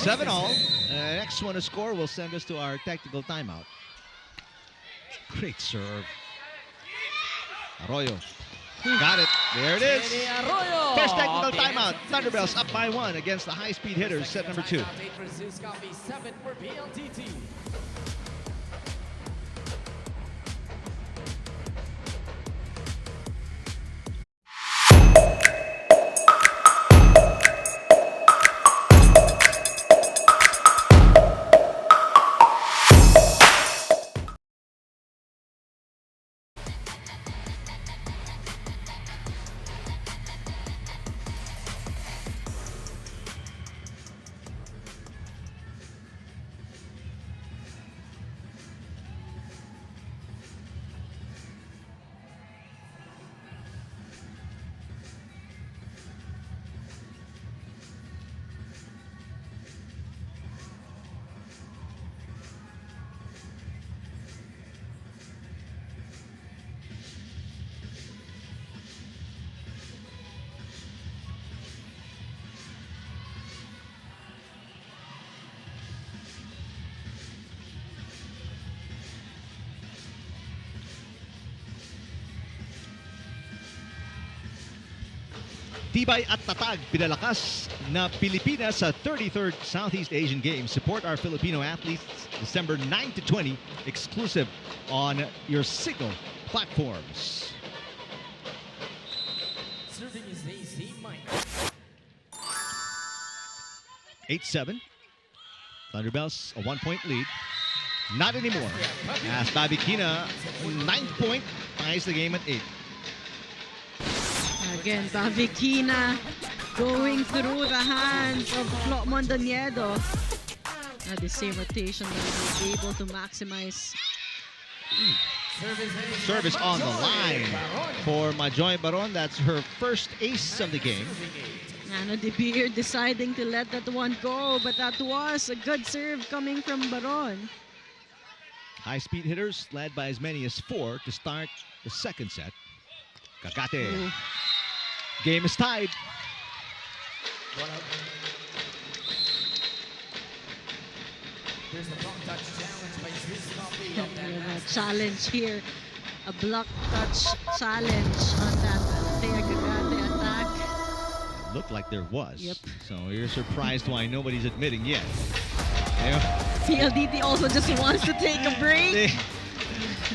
7-all. Next one to score will send us to our technical timeout. Great serve. Arroyo. Got it. There it is. First technical timeout. Thunderbells up by 1 against the high-speed hitters. Set number 2. 8 for ZUS Coffee, 7 for PLDT. Tibay at tatag pinalakas na Pilipinas sa 33rd Southeast Asian Games. Support our Filipino athletes December 9 to 20, exclusive on your Signal platforms. Serving is AC Minor. 8-7. Thunderbells a 1-point lead. Not anymore. As Babikina, 9th point, ties the game at 8. Again, Bavikina going through the hands of Flo Mondoñedo. The same rotation that was able to maximize. Service on the line for Majoy Baron. That's her first ace of the game. Anna De Beer deciding to let that one go, but that was a good serve coming from Baron. High-speed hitters led by as many as 4 to start the second set. Kagate. Ooh. Game is tied. There's the block touch challenge by ZUS Coffee. on that Yeah, last challenge here. A block touch challenge on that Althea Kagate attack. Looked like there was. Yep. So you're surprised why nobody's admitting yet. Yeah. PLDT also just wants to take a break. They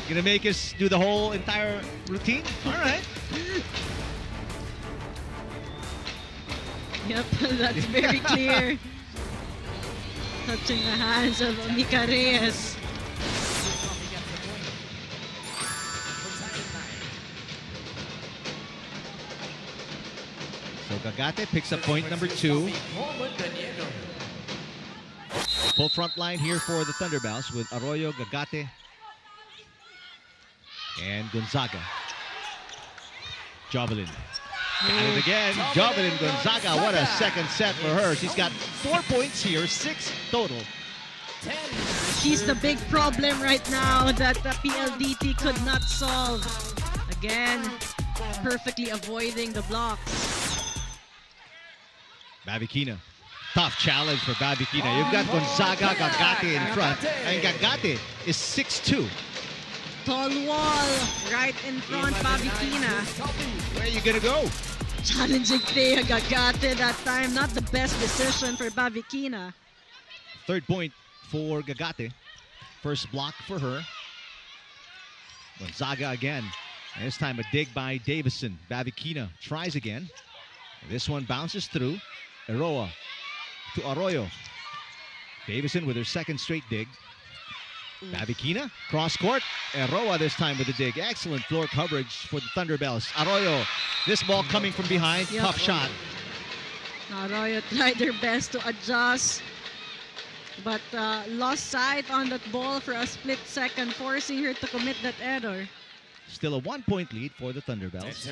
gonna make us do the whole entire routine? All right. Yep, that's very clear. Touching the hands of Mika Reyes. So Kagate picks up point number 2. Full front line here for the Thunderbells with Arroyo, Kagate, and Gonzaga. Jovelin. Got it again. Jovelyn Gonzaga. What a second set for her. She's got 4 points here, 6 total. She's the big problem right now that the PLDT could not solve. Again, perfectly avoiding the blocks. Babikina. Tough challenge for Babikina. You've got Gonzaga, Gagate in front. And Gagate is 6'2". Tall wall right in front, Babikina. Where are you gonna go? Challenging Thea Gagate that time. Not the best decision for Babikina. 3rd point for Gagate. First block for her. Gonzaga again. And this time a dig by Davison. Babikina tries again. And this one bounces through. Eroa to Arroyo. Davison with her 2nd straight dig. Babikina, cross court. Eroa this time with the dig. Excellent floor coverage for the Thunderbells. Arroyo, this ball coming from behind. Yep. Tough shot. Arroyo tried their best to adjust, but lost sight on that ball for a split second, forcing her to commit that error. Still a 1-point lead for the Thunderbells.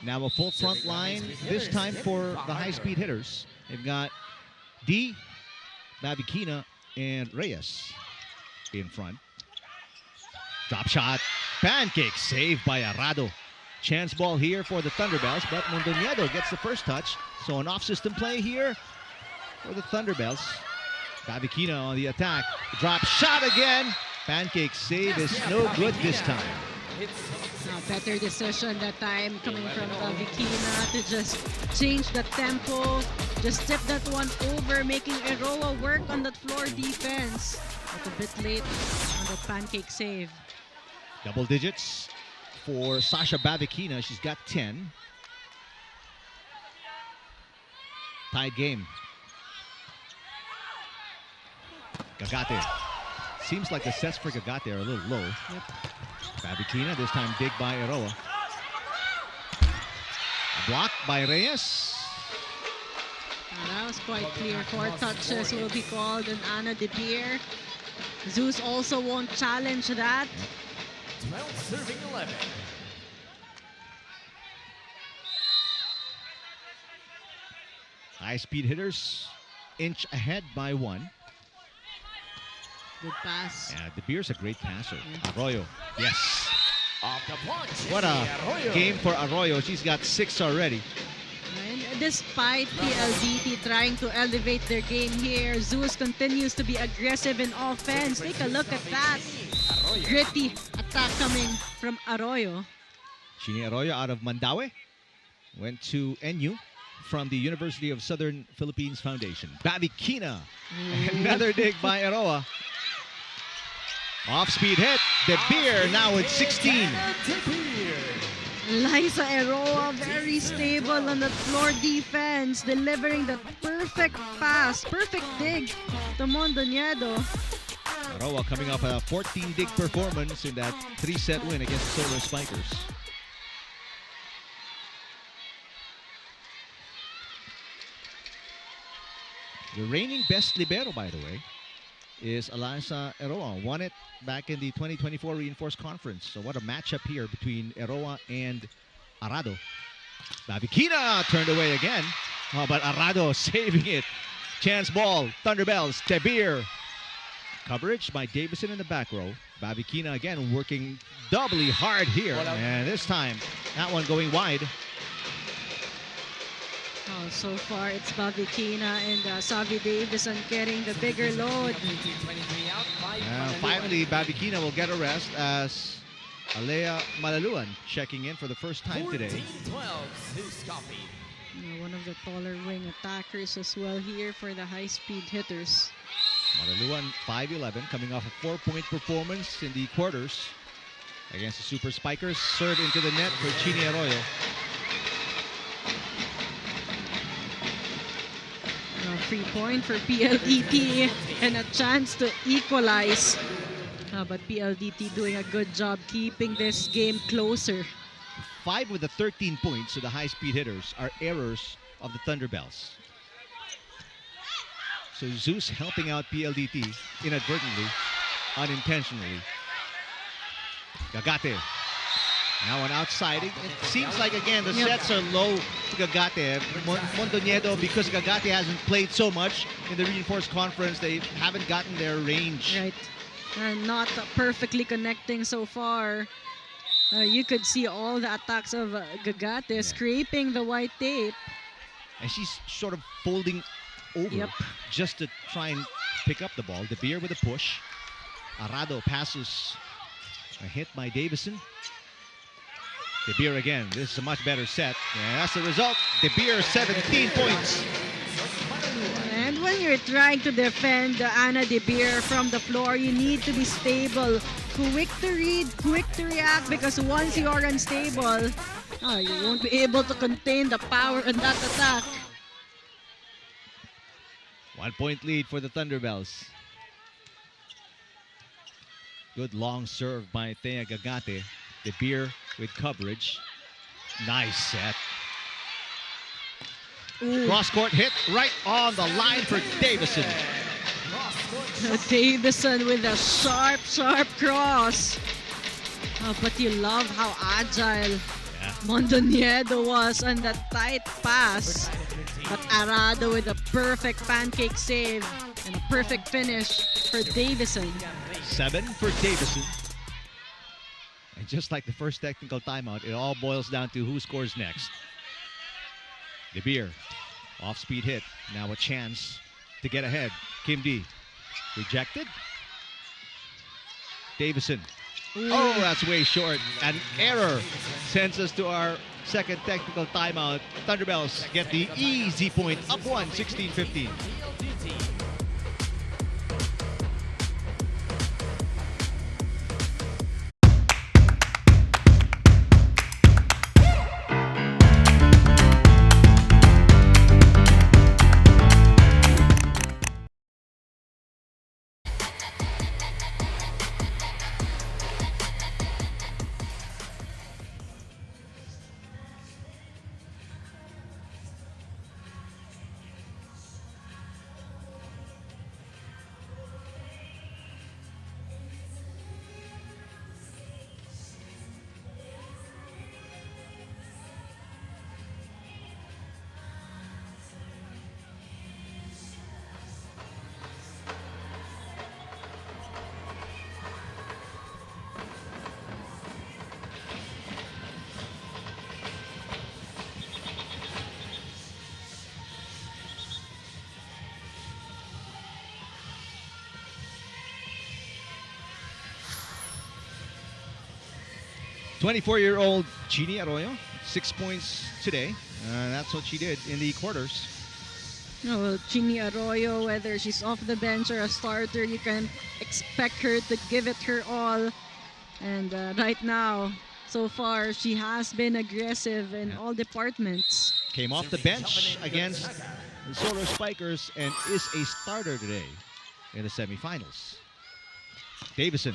Now a full front line, this time for the high-speed hitters. They've got D, Babikina, and Reyes in front. Drop shot, pancake, saved by Arado. Chance ball here for the Thunderbells, but Mondoñedo gets the first touch. So an off-system play here for the Thunderbells. Babikina on the attack. Drop shot again. Pancake save is no good this time. Better decision that time coming from Babikina to just change the tempo. Just step that one over, making Eroa work on that floor defense. But a bit late on that pancake save. Double digits for Sasha Babikina. She's got 10. Tied game. Gagate. Seems like the sets for Gagate are a little low. Yep. Babikina, this time dig by Eroa. A block by Reyes. That was quite clear. 4 touches will be called on Ana De Beer. ZUS also won't challenge that. 12 serving 11. High-speed hitters inch ahead by 1. Good pass. Yeah, De Beer's a great passer. Arroyo, yes. Off the block. What a Arroyo. game for Arroyo. She's got 6 already. And despite PLDT trying to elevate their game here, ZUS continues to be aggressive in offense. Take a look at that. Gritty attack coming from Arroyo. Chini Arroyo out of Mandaue. Went to NU from the University of Southern Philippines Foundation. Babikina. Another dig by Eroa. Off-speed hit. De Beer now with 16. Liza Eroa very stable on the floor defense, delivering the perfect pass, perfect dig to Mondoñedo. Eroa coming off a 14 dig performance in that 3-set win against the Solar Spikers. The reigning best libero, by the way, is Eliza Eroa. Won it back in the 2024 Reinforced Conference. So what a matchup here between Eroa and Arado. Babikina turned away again. Oh, but Arado saving it. Chance ball, Thunderbells, De Beer. Coverage by Davison in the back row. Babikina again working doubly hard here. And this time, that one going wide. Oh, so far it's Babikina and Savi Davison getting the bigger load. Finally, Babikina will get a rest as Alea Malaluan checking in for the first time today. 14-12, One of the taller wing attackers as well here for the high-speed hitters. Malaluan 5'11", coming off a 4-point performance in the quarters against the Super Spikers. Serve into the net for Chini Arroyo. Free point for PLDT and a chance to equalize. But PLDT doing a good job keeping this game closer. 5 of the 13 points to the high-speed hitters are errors of the Thunderbells. So ZUS helping out PLDT inadvertently, unintentionally. Gagate. Now an outside. It seems like, again, the sets are low to Gagate. Mondoñedo, because Gagate hasn't played so much in the Reinforced Conference, they haven't gotten their range. Right. And not perfectly connecting so far. You could see all the attacks of Gagate scraping the white tape. And she's sort of folding over just to try and pick up the ball. De Beer with a push. Arado passes a hit by Davison. De Beer again. This is a much better set. And that's the result. De Beer 17 points. And when you're trying to defend Anna De Beer from the floor, you need to be stable, quick to read, quick to react, because once you are unstable, you won't be able to contain the power in that attack. 1 point lead for the Thunderbells. Good long serve by Thea Gagate. De Beer with coverage. Nice set. Cross-court hit right on the line for Davison. Davison with a sharp, sharp cross. But you love how agile Mondoñedo was on that tight pass. But Arado with a perfect pancake save and a perfect finish for Davison. 7 for Davison. And just like the first technical timeout, it all boils down to who scores next. De Beer, off-speed hit. Now a chance to get ahead. Kim D, rejected. Davison. Oh, that's way short. An error sends us to our second technical timeout. Thunderbells get the easy point. Up 1, 16-15. PLDT. 24-year-old Chini Arroyo, 6 points today. That's what she did in the quarters. Well, Chini Arroyo, whether she's off the bench or a starter, you can expect her to give it her all. And right now, so far, she has been aggressive in all departments. Came off the bench against the Solar Spikers and is a starter today in the semifinals. Davison,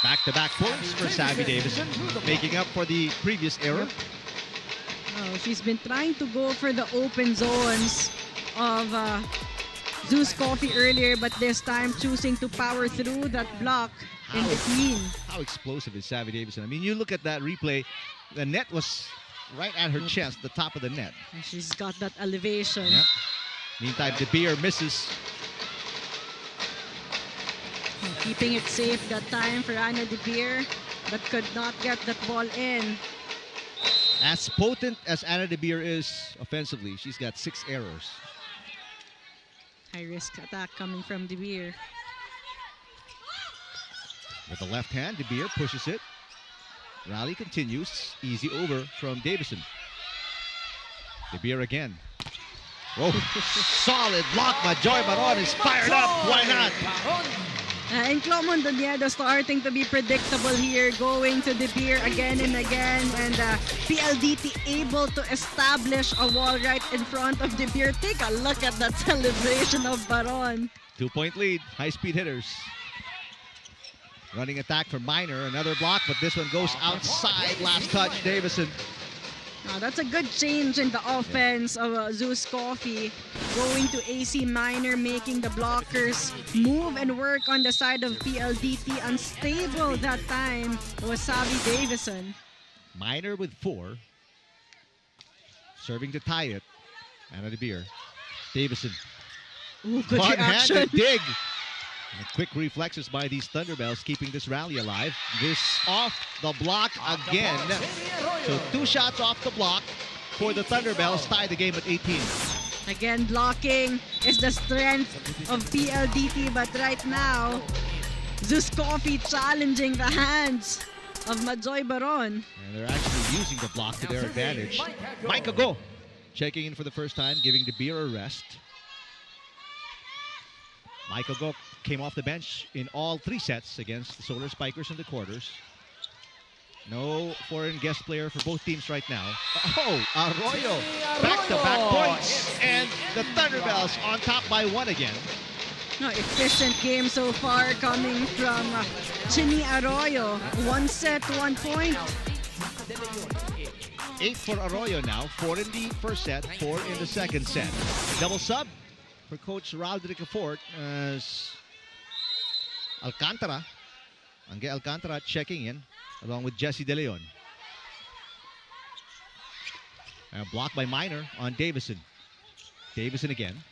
back-to-back points for Savvy Davison, making up for the previous error. Oh, she's been trying to go for the open zones of ZUS Coffee earlier, but this time choosing to power through that block in between. How explosive is Savvy Davison? I mean, you look at that replay, the net was right at her chest, the top of the net. And she's got that elevation. Yep. Meantime, De Beer misses. Keeping it safe that time for Anna De Beer, but could not get that ball in. As potent as Anna De Beer is offensively, she's got 6 errors. High-risk attack coming from De Beer. With the left hand, De Beer pushes it. Rally continues. Easy over from Davison. De Beer again. Whoa, solid block by Joy Baron is fired up. Why not? And Clo Mondoñedo starting to be predictable here, going to De Beer again and again. And PLDT able to establish a wall right in front of De Beer. Take a look at that celebration of Baron. 2-point lead, high-speed hitters. Running attack for Minor, another block, but this one goes outside. Last touch, Davison. Now, that's a good change in the offense of ZUS Coffee. Going to AC Minor, making the blockers move and work on the side of PLDT. Unstable that time was Savvy Davison. Minor with 4. Serving to tie it. Anna De Beer. Davison. Ooh, good reaction. One-handed dig. And quick reflexes by these Thunderbells, keeping this rally alive. This off the block again. So 2 shots off the block for the Thunderbells. Tie the game at 18. Again, blocking is the strength of PLDT, but right now, ZUS Coffee challenging the hands of Majoy Baron. And they're actually using the block to their advantage. Micah Go checking in for the first time, giving De Beer a rest. Micah Go came off the bench in all 3 sets against the Solar Spikers in the quarters. No foreign guest player for both teams right now. Oh, Arroyo. Back-to-back points. And the Thunderbells on top by 1 again. No, efficient game so far coming from Chini Arroyo. 1 set, 1 point. 8 for Arroyo now. 4 in the first set, 4 in the second set. Double sub for Coach Roderick Fort as Alcantara. Angge Alcantara checking in along with Jesse De Leon. And blocked by Minor on Davison. Davison again.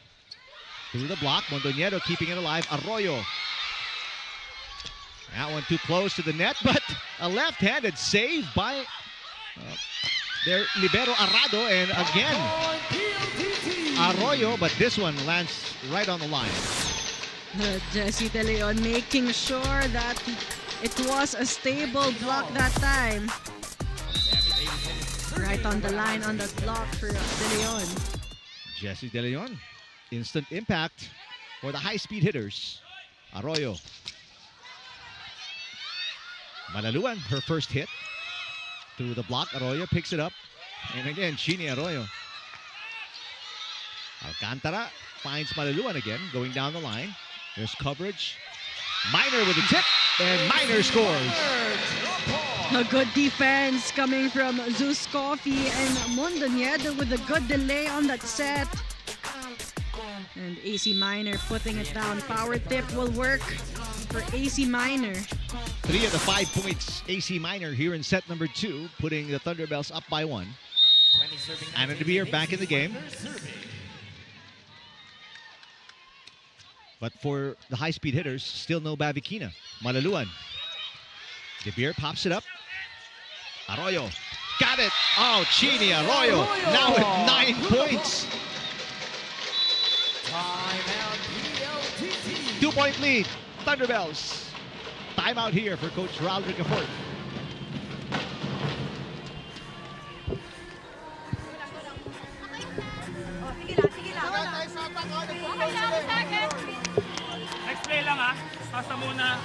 Through the block. Mondoñedo keeping it alive. Arroyo. That one too close to the net, but a left-handed save by their libero Arrado. And again, Arroyo, but this one lands right on the line. Jesse De Leon making sure that it was a stable block that time. Right on the line on the block for De Leon. Jesse De Leon. Instant impact for the high-speed hitters. Arroyo. Malaluan, her first hit. Through the block, Arroyo picks it up. And again, Chini Arroyo. Alcantara finds Malaluan again, going down the line. There's coverage. Minor with a tip, and Minor scores. A good defense coming from ZUS Coffee and Mondoñedo with a good delay on that set. And AC Minor putting it down. Power tip will work for AC Minor. 3 of the 5 points, AC Minor here in set number 2, putting the Thunderbells up by 1. Anna De Beer back in the game. But for the high-speed hitters, still no Bavikina. Malaluan. De Beer pops it up. Arroyo. Got it. Oh, Chini Arroyo. Now with 9 points. 2-point lead. Thunderbells. Timeout here for Coach Roderick Fort. Next play lang ha. Pasta muna.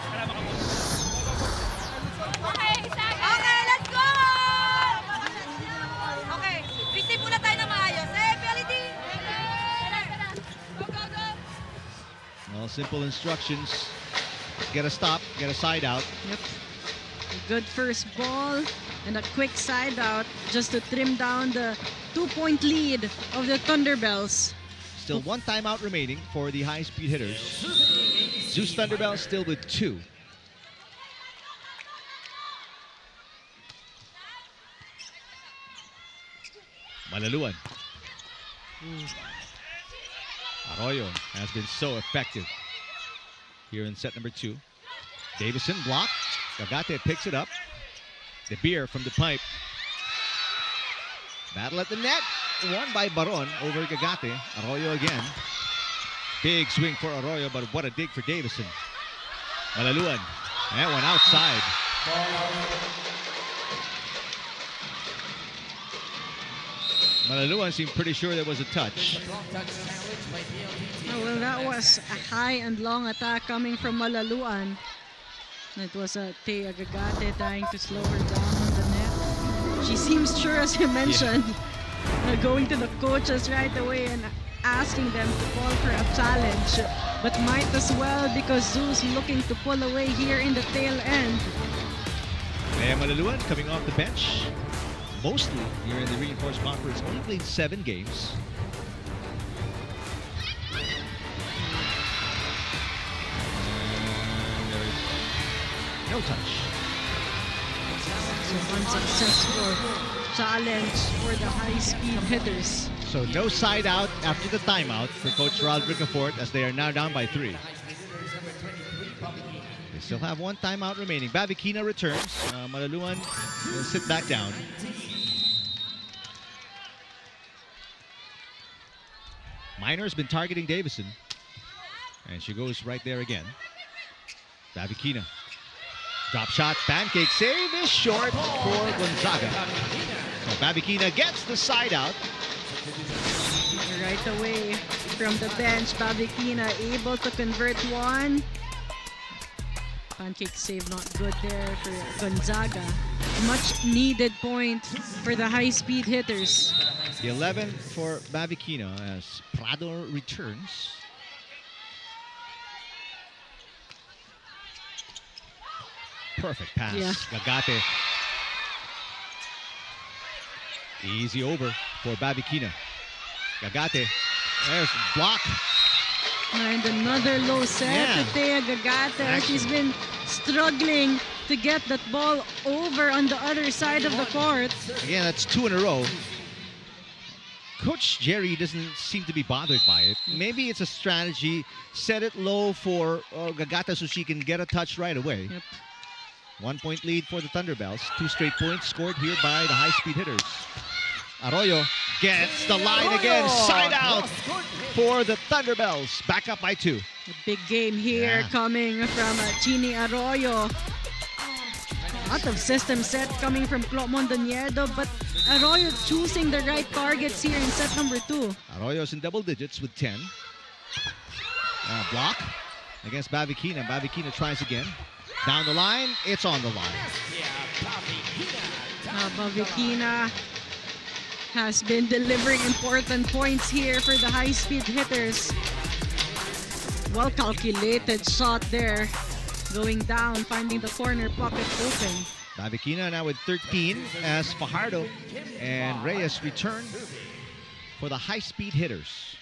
Okay, let's go! Okay, receive muna tayo ng maayos. PLDT! Go, go, go! Well, simple instructions. Get a stop, get a side out. Yep. A good first ball and a quick side out just to trim down the 2-point lead of the Thunderbells. Still 1 timeout remaining for the high-speed hitters. ZUS Thunderbells still with 2. Malaluan. Arroyo has been so effective here in set number 2. Davison blocked. Gagate picks it up. De Beer from the pipe. Battle at the net. Won by Baron over Gagate. Arroyo again. Big swing for Arroyo, but what a dig for Davison. Malaluan. That one outside. Malaluan seemed pretty sure there was a touch. Oh, well, that was a high and long attack coming from Malaluan. It was Thea Gagate trying to slow her down on the net. She seems sure, as you mentioned, going to the coaches right away and asking them to call for a challenge. But might as well, because ZUS looking to pull away here in the tail end. Thea Malaluan coming off the bench. Mostly here in the reinforced conference. Only played 7 games. And there's no touch. Unsuccessful challenge for the high-speed hitters. So no side out after the timeout for Coach Rod Ricafort as they are now down by 3. They still have 1 timeout remaining. Bavikina returns. Malaluan will sit back down. Minor's been targeting Davison. And she goes right there again. Bavikina. Drop shot, pancake save is short for Gonzaga. So Bavikina gets the side out. Right away from the bench, Bavikina able to convert one. Pancake save not good there for Gonzaga. Much needed point for the high-speed hitters. The 11 for Bavikina as Prado returns. Perfect pass. Yeah. Gagate. Easy over for Bavikina. Gagate. There's block. And another low set Yeah. to Thea Gagate. She's been struggling to get that ball over on the other side of the court. Again, that's 2 in a row. Coach Jerry doesn't seem to be bothered by it. Maybe it's a strategy. Set it low for Gagata so she can get a touch right away. Yep. 1 point lead for the Thunderbells. 2 straight points scored here by the high-speed hitters. Arroyo gets the line again. Side out for the Thunderbells. Back up by 2. A big game here Yeah. coming from Chini Arroyo. Out of system set coming from Clo Mondoñedo, but Arroyo choosing the right targets here in set number 2. Arroyo's in double digits with 10. Block against Bavikina. Bavikina tries again. Down the line, it's on the line. Bavikina has been delivering important points here for the high-speed hitters. Well-calculated shot there. Going down, finding the corner pocket open. Bavikina now with 13 as Fajardo and Reyes return for the high-speed hitters.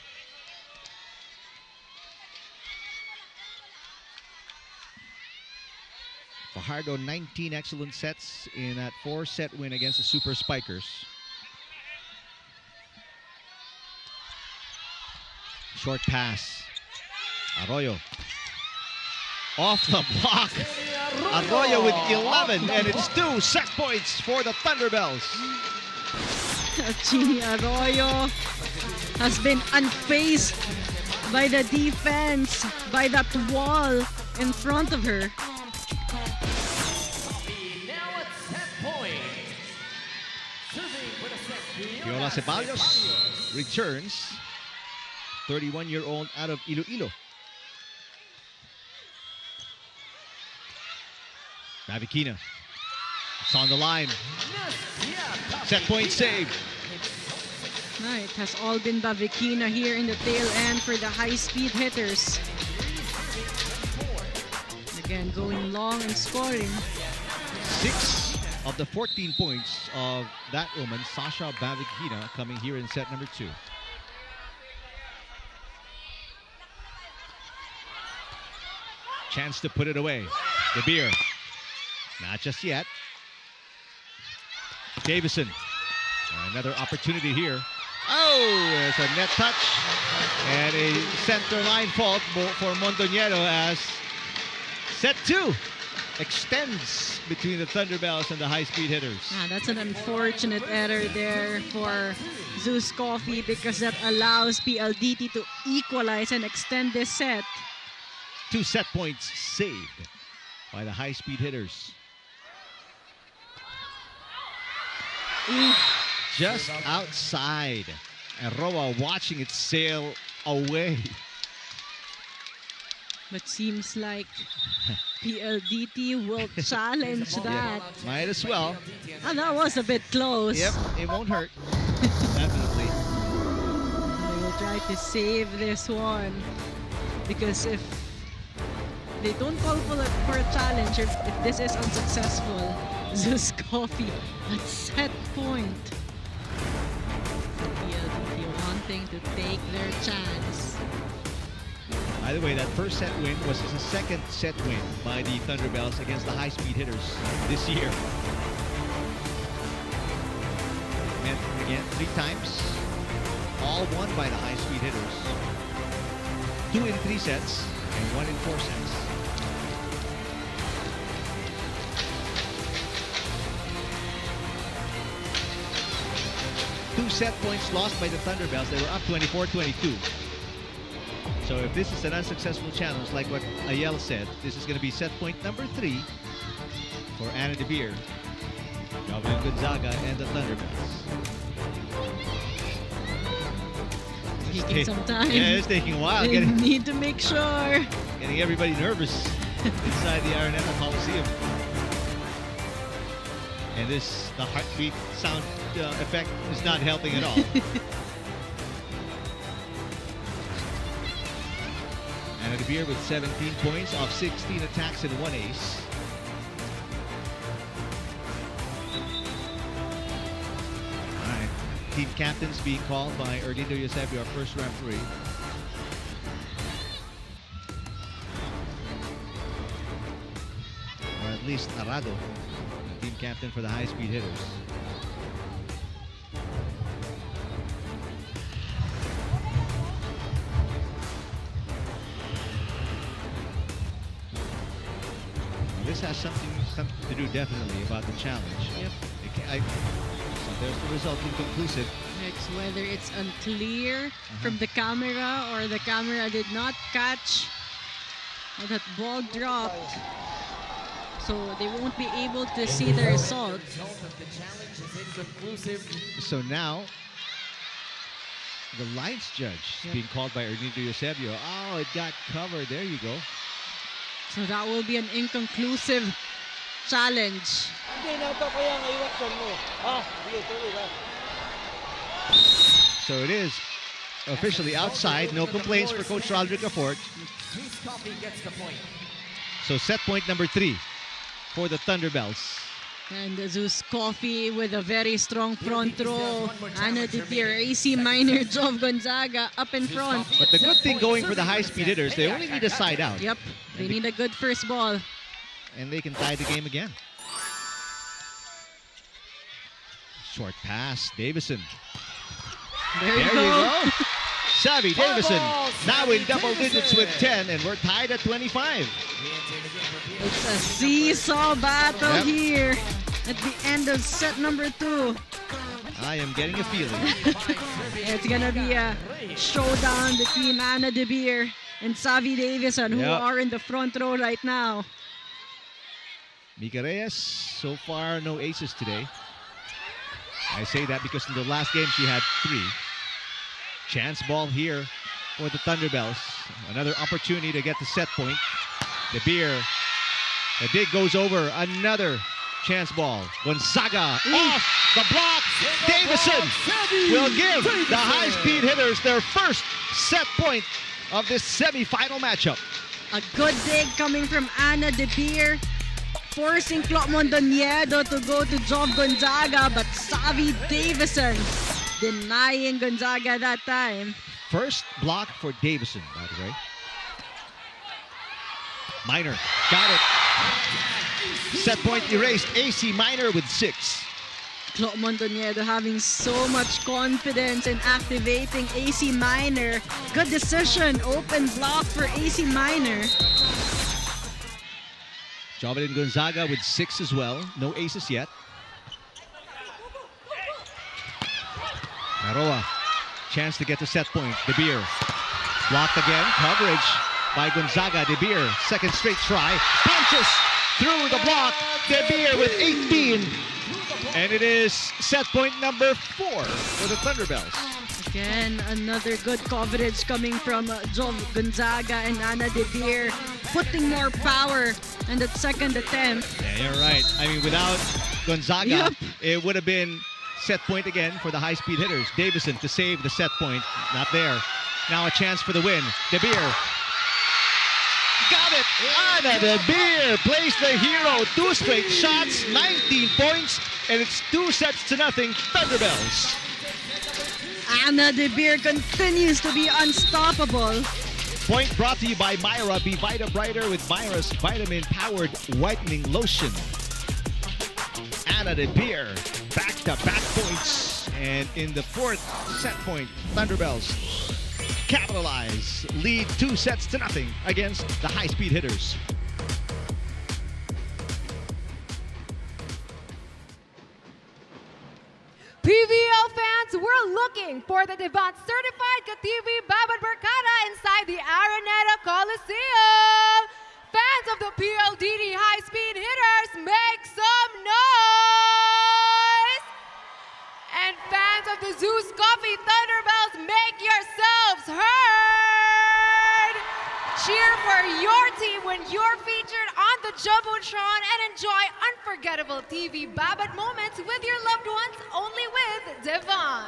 Fajardo 19 excellent sets in that 4-set win against the Super Spikers. Short pass. Arroyo. Off the block. Arroyo with 11, and it's 2 set points for the Thunderbells. Chini Arroyo has been unfazed by the defense, by that wall in front of her. Viola Ceballos returns. 31-year-old out of Iloilo. Bavikina. It's on the line. Set point save. Right, has all been Bavikina here in the tail end for the high-speed hitters. Again, going long and scoring. 6 of the 14 points of that woman, Sasha Bavikina, coming here in set number 2. Chance to put it away. De Beer. Not just yet. Davison. Another opportunity here. Oh, it's a net touch. And a center line fault for Mondoñedo as set 2 extends between the Thunderbells and the high-speed hitters. That's an unfortunate error there for ZUS Coffee because that allows PLDT to equalize and extend this set. 2 set points saved by the high-speed hitters. Just outside. And Roa watching it sail away. But seems like PLDT will challenge that. Might as well. And that was a bit close. Yep, it won't hurt. Definitely. They will try to save this one. Because if they don't call for a challenge, if this is unsuccessful, ZUS Coffee at set point. PLDT wanting to take their chance. By the way, that first set win was the second set win by the Thunderbells against the high-speed hitters this year. Again, 3 times. All won by the high-speed hitters. 2 in 3 sets and 1 in 4 sets. Two set points lost by the Thunderbells. They were up 24-22. So if this is an unsuccessful challenge, like what Ayel said, this is going to be set point number 3 for Anna De Beer, Jovelyn Gonzaga, and the Thunderbells. Taking some time. Yeah, it's taking a while. They need to make sure. Getting everybody nervous inside the Araneta Coliseum. And the heartbeat sound effect is not helping at all. Anna De Beer with 17 points off 16 attacks and 1 ace. All right, team captains being called by Erlindo Eusebio, our first referee. Or at least Arado, team captain for the high-speed hitters. This has something to do definitely about the challenge. Yep. So there's the result inconclusive. It's whether it's unclear from the camera or the camera did not catch that ball dropped. So they won't be able to see the result. So now the lines judge is being called by Erlindo Eusebio. Oh, it got covered. There you go. So that will be an inconclusive challenge. So it is officially outside. No complaints for Coach Roderick Afort. So set point number 3 for the Thunderbells. And the ZUS Coffee with a very strong front row. Anna De Beer, AC Minor, Jov Gonzaga up in front. But the good thing going for the high-speed hitters, they only need a side out. Yep, they need a good first ball. And they can tie the game again. Short pass, Davison. There you you go. go. Savvy Davison now in double digits with 10, and we're tied at 25. It's a seesaw battle here at the end of set number 2. I am getting a feeling. It's gonna be a showdown between Anna De Beer and Savvy Davison, who are in the front row right now. Mika Reyes, so far no aces today. I say that because in the last game she had 3. Chance ball here for the Thunderbells. Another opportunity to get the set point. De Beer, the dig goes over. Another chance ball. Gonzaga off the block. Davison will give the high-speed hitters their first set point of this semifinal matchup. A good dig coming from Anna De Beer, forcing Clo Mondoniedo to go to Jov Gonzaga, but Savvy Davison denying Gonzaga that time. First block for Davison, by the way. Minor, got it. Set point erased. AC Minor with 6. Clo Mondoniedo having so much confidence in activating AC Minor. Good decision. Open block for AC Minor. Jovelyn Gonzaga with 6 as well. No aces yet. Naroa, chance to get the set point. De Beer, blocked again. Coverage by Gonzaga. De Beer, second straight try. Punches through the block. De Beer with 18. And it is set point number 4 for the Thunderbells. Again, another good coverage coming from Jov Gonzaga and Anna De Beer, putting more power in that second attempt. Yeah, you're right. I mean, without Gonzaga, it would have been set point again for the high-speed hitters. Davison to save the set point. Not there. Now a chance for the win. De Beer. Got it! Anna De Beer plays the hero. 2 straight shots, 19 points, and it's 2-0 Thunderbells. Anna De Beer continues to be unstoppable. Point brought to you by Myra. Be Vita Brighter with Myra's vitamin-powered whitening lotion. Anna De Beer, back-to-back points. And in the fourth set point, Thunderbells capitalize, lead 2-0 against the high-speed hitters. PVL fans, we're looking for the Devon certified Kativi Babad Barkada inside the Araneta Coliseum. Fans of the PLDT high-speed hitters, make some noise! And fans of the ZUS Coffee Thunderbells, make yourselves heard! Cheer for your team when you're featured on the Jumbotron and enjoy unforgettable TV Babad moments with your loved ones only with Devon.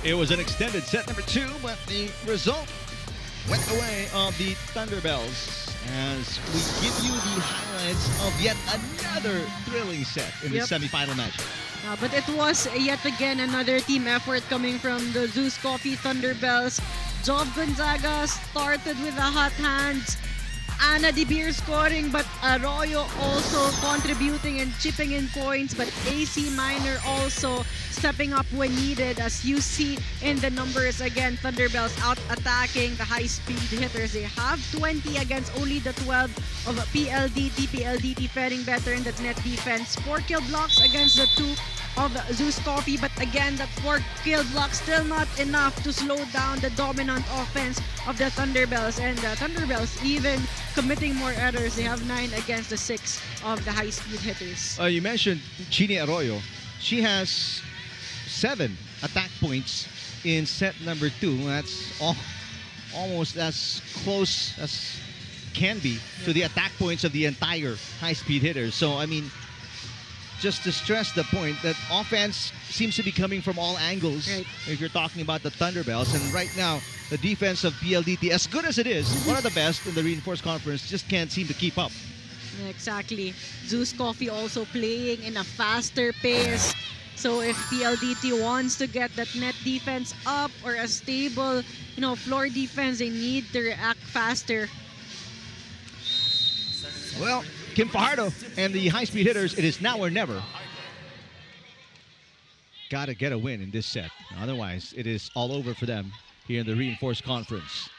It was an extended set number 2, but the result went the way of the Thunderbells as we give you the highlights of yet another thrilling set in this semifinal match. But it was yet again another team effort coming from the ZUS Coffee Thunderbells. Jov Gonzaga started with the hot hands. Ana De Beer scoring, but Arroyo also contributing and chipping in points. But AC Minor also stepping up when needed. As you see in the numbers, again, Thunderbells out attacking the high-speed hitters. They have 20 against only the 12 of PLDT. PLDT faring better in the net defense. 4 kill blocks against the 2 of ZUS Coffee, but again, that 4 kill block still not enough to slow down the dominant offense of the Thunderbells. And the Thunderbells even committing more errors. They have 9 against the 6 of the high-speed hitters. You mentioned Chini Arroyo. She has 7 attack points in set number 2. That's almost as close as can be to the attack points of the entire high-speed hitters. So, I mean, just to stress the point that offense seems to be coming from all angles if you're talking about the Thunderbells. And right now, the defense of PLDT, as good as it is, one of the best in the Reinforced Conference, just can't seem to keep up. Exactly. ZUS Coffee also playing in a faster pace. So if PLDT wants to get that net defense up or a stable, floor defense, they need to react faster. Well, Kim Fajardo and the high-speed hitters, it is now or never. Got to get a win in this set. Otherwise, it is all over for them here in the reinforced conference.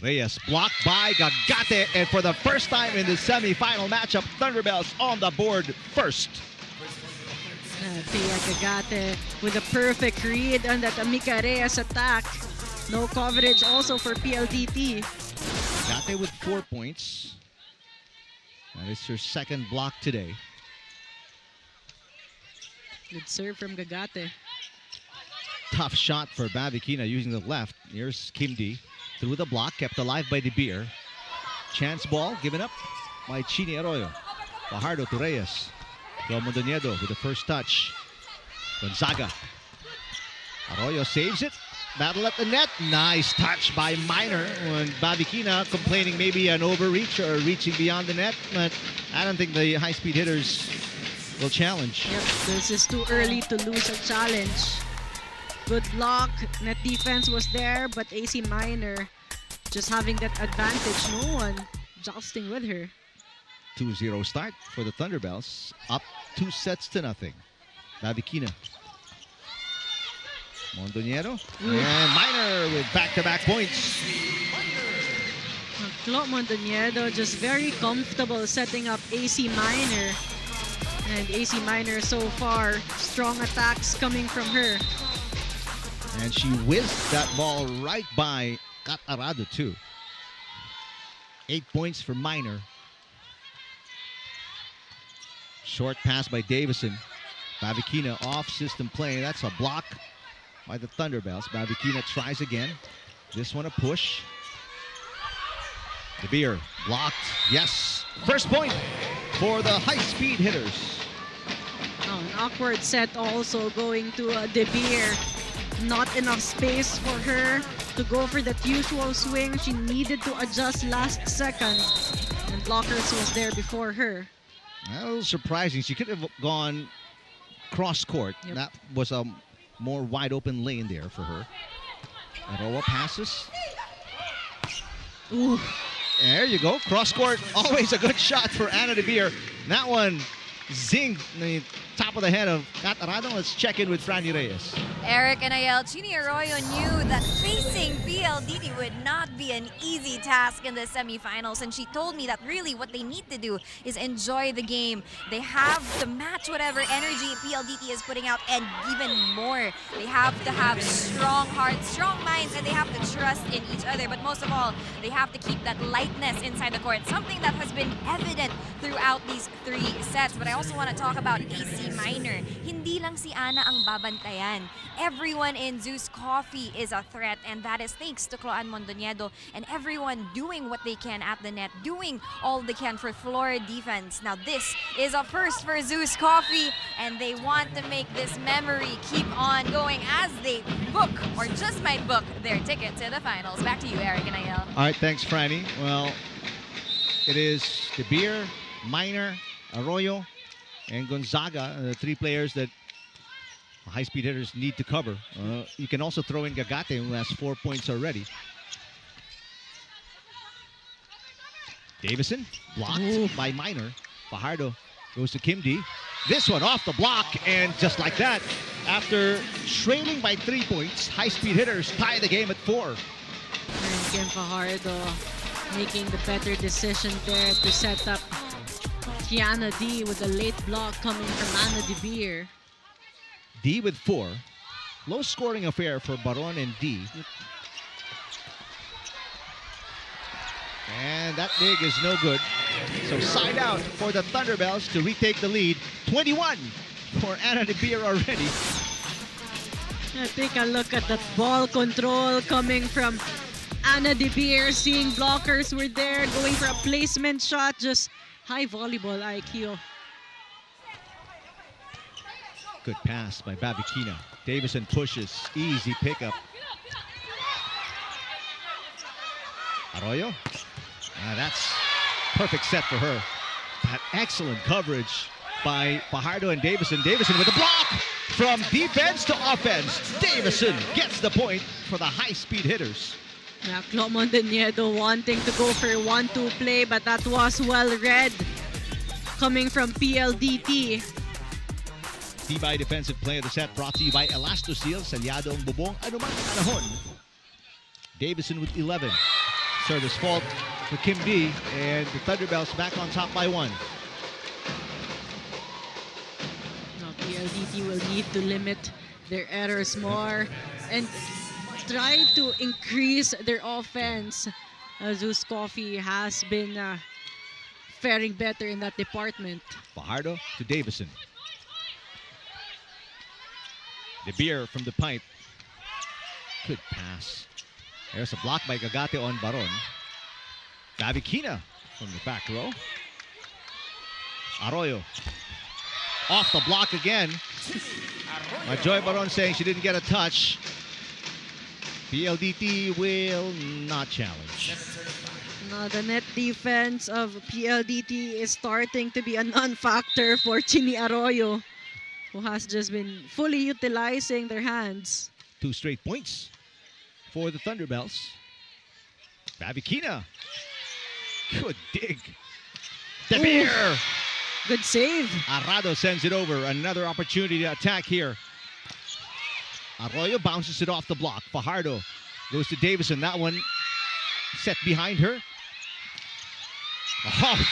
Reyes blocked by Gagate, and for the first time in the semifinal matchup, Thunderbells on the board first. Thea Gagate with a perfect read on that Amika Reyes attack. No coverage also for PLDT. Gagate with 4 points. That is her second block today. Good serve from Gagate. Tough shot for Bavikina using the left. Here's Kim D. Through the block, kept alive by De Beer. Chance ball given up by Chini Arroyo. Fajardo to Reyes. To Mondoñedo with the first touch. Gonzaga. Arroyo saves it. Battle at the net. Nice touch by Minor. When Bavikina complaining maybe an overreach or reaching beyond the net. But I don't think the high-speed hitters will challenge. Yep, this is too early to lose a challenge. Good block. Net defense was there, but AC Minor just having that advantage. No one jostling with her. 2-0 start for the Thunderbells. Up 2-0. Bavikina. Mondoñedo. And Minor with back-to-back points. Clo Mondoñedo just very comfortable setting up AC Minor. And AC Minor so far, strong attacks coming from her. And she whizzed that ball right by Catarado too. 8 points for Minor. Short pass by Davison. Bavikina off system play. That's a block by the Thunderbells. Bavikina tries again. This one a push. De Beer blocked. Yes. First point for the high-speed hitters. Oh, an awkward set also going to De Beer. Not enough space for her to go for that usual swing. She needed to adjust last second. And blockers was there before her. A little surprising. She could have gone cross-court. Yep. That was a more wide-open lane there for her. Aroa passes. Ooh. There you go. Cross-court. Always a good shot for Ana De Beer. That one zinged the top of the head of Catarado. Let's check in with Franny Reyes. Eric and Ayel, Chini Arroyo knew that facing PLDT would not be an easy task in the semifinals, and she told me that really what they need to do is enjoy the game. They have to match whatever energy PLDT is putting out, and even more. They have to have strong hearts, strong minds, and they have to trust in each other. But most of all, they have to keep that lightness inside the court, something that has been evident throughout these 3 sets. But I also want to talk about AC Minor. Hindi lang si Ana ang babantayan. Everyone in ZUS Coffee is a threat, and that is thanks to Cloan Mondoñedo and everyone doing what they can at the net, doing all they can for floor defense. Now this is a first for ZUS Coffee, and they want to make this memory keep on going as they book, or just might book, their ticket to the finals. Back to you, Eric and Ayel. All right, thanks, Franny. Well, it is De Beer, Minor, Arroyo, and Gonzaga, the 3 players that high-speed hitters need to cover. You can also throw in Gagate, who has 4 points already. Davison, blocked by Minor. Fajardo goes to Kim D. This one off the block, and just like that, after trailing by 3 points, high-speed hitters tie the game at 4. And Kim Fajardo making the better decision there to set up Kiana D with a late block coming from Ana De Beer. D with 4. Low-scoring affair for Baron and D. And that dig is no good. So side out for the Thunderbells to retake the lead. 21 for Ana De Beer already. Take a look at that ball control coming from Ana De Beer. Seeing blockers were there, going for a placement shot. Just high volleyball IQ. Good pass by Bavikina. Davison pushes. Easy pickup. Arroyo. That's perfect set for her. That excellent coverage by Fajardo and Davison. Davison with a block. From defense to offense, Davison gets the point for the high-speed hitters. Yeah, Clo Mondoñedo wanting to go for 1-2 play, but that was well read coming from PLDT. Tibay defensive play of the set brought to you by Elastoseal, Salyado ang bubong, anumang panahon. Davison with 11. Service fault for Kim D, and the Thunderbells back on top by 1. Now, PLDT will need to limit their errors more and try to increase their offense. ZUS Coffee has been faring better in that department. Fajardo to Davison. De Beer from the pipe. Good pass. There's a block by Gagate on Baron. Davicina from the back row. Arroyo. Off the block again. Joy Baron saying she didn't get a touch. PLDT will not challenge. Now, the net defense of PLDT is starting to be a non-factor for Chini Arroyo, who has just been fully utilizing their hands. 2 straight points for the Thunderbells. Babikina. Good dig. De Beer. Good save. Arrado sends it over. Another opportunity to attack here. Arroyo bounces it off the block. Fajardo goes to Davison. That one set behind her. Oh,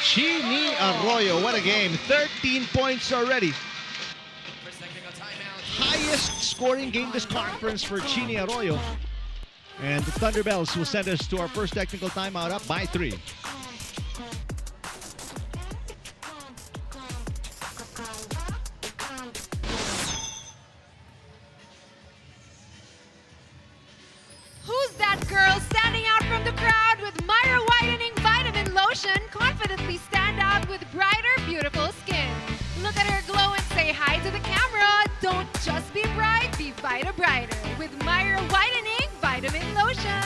Chini Arroyo. What a game. 13 points already. Highest scoring game this conference for Chini Arroyo. And the Thunderbells will send us to our first technical timeout up by 3. Who's that girl standing out from the crowd with Myra Whitening Vitamin Lotion? Confidently stand out with brighter, beautiful skin. Look at her glow and say hi to the camera. Don't just be bright, be Vita Brighter with Myra Whitening Vitamin Lotion.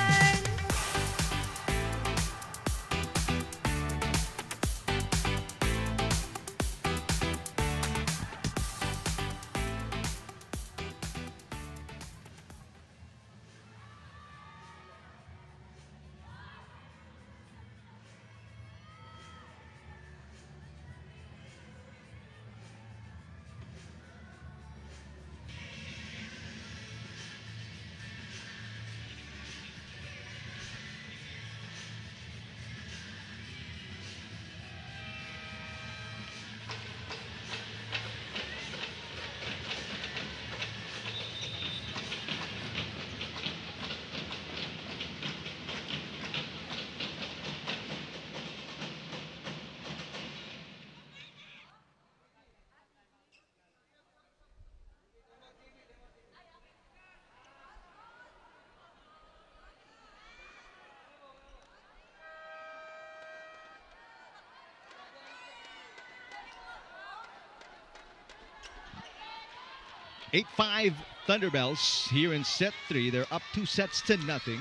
Eight-5 Thunderbells here in set 3. They're up 2-0.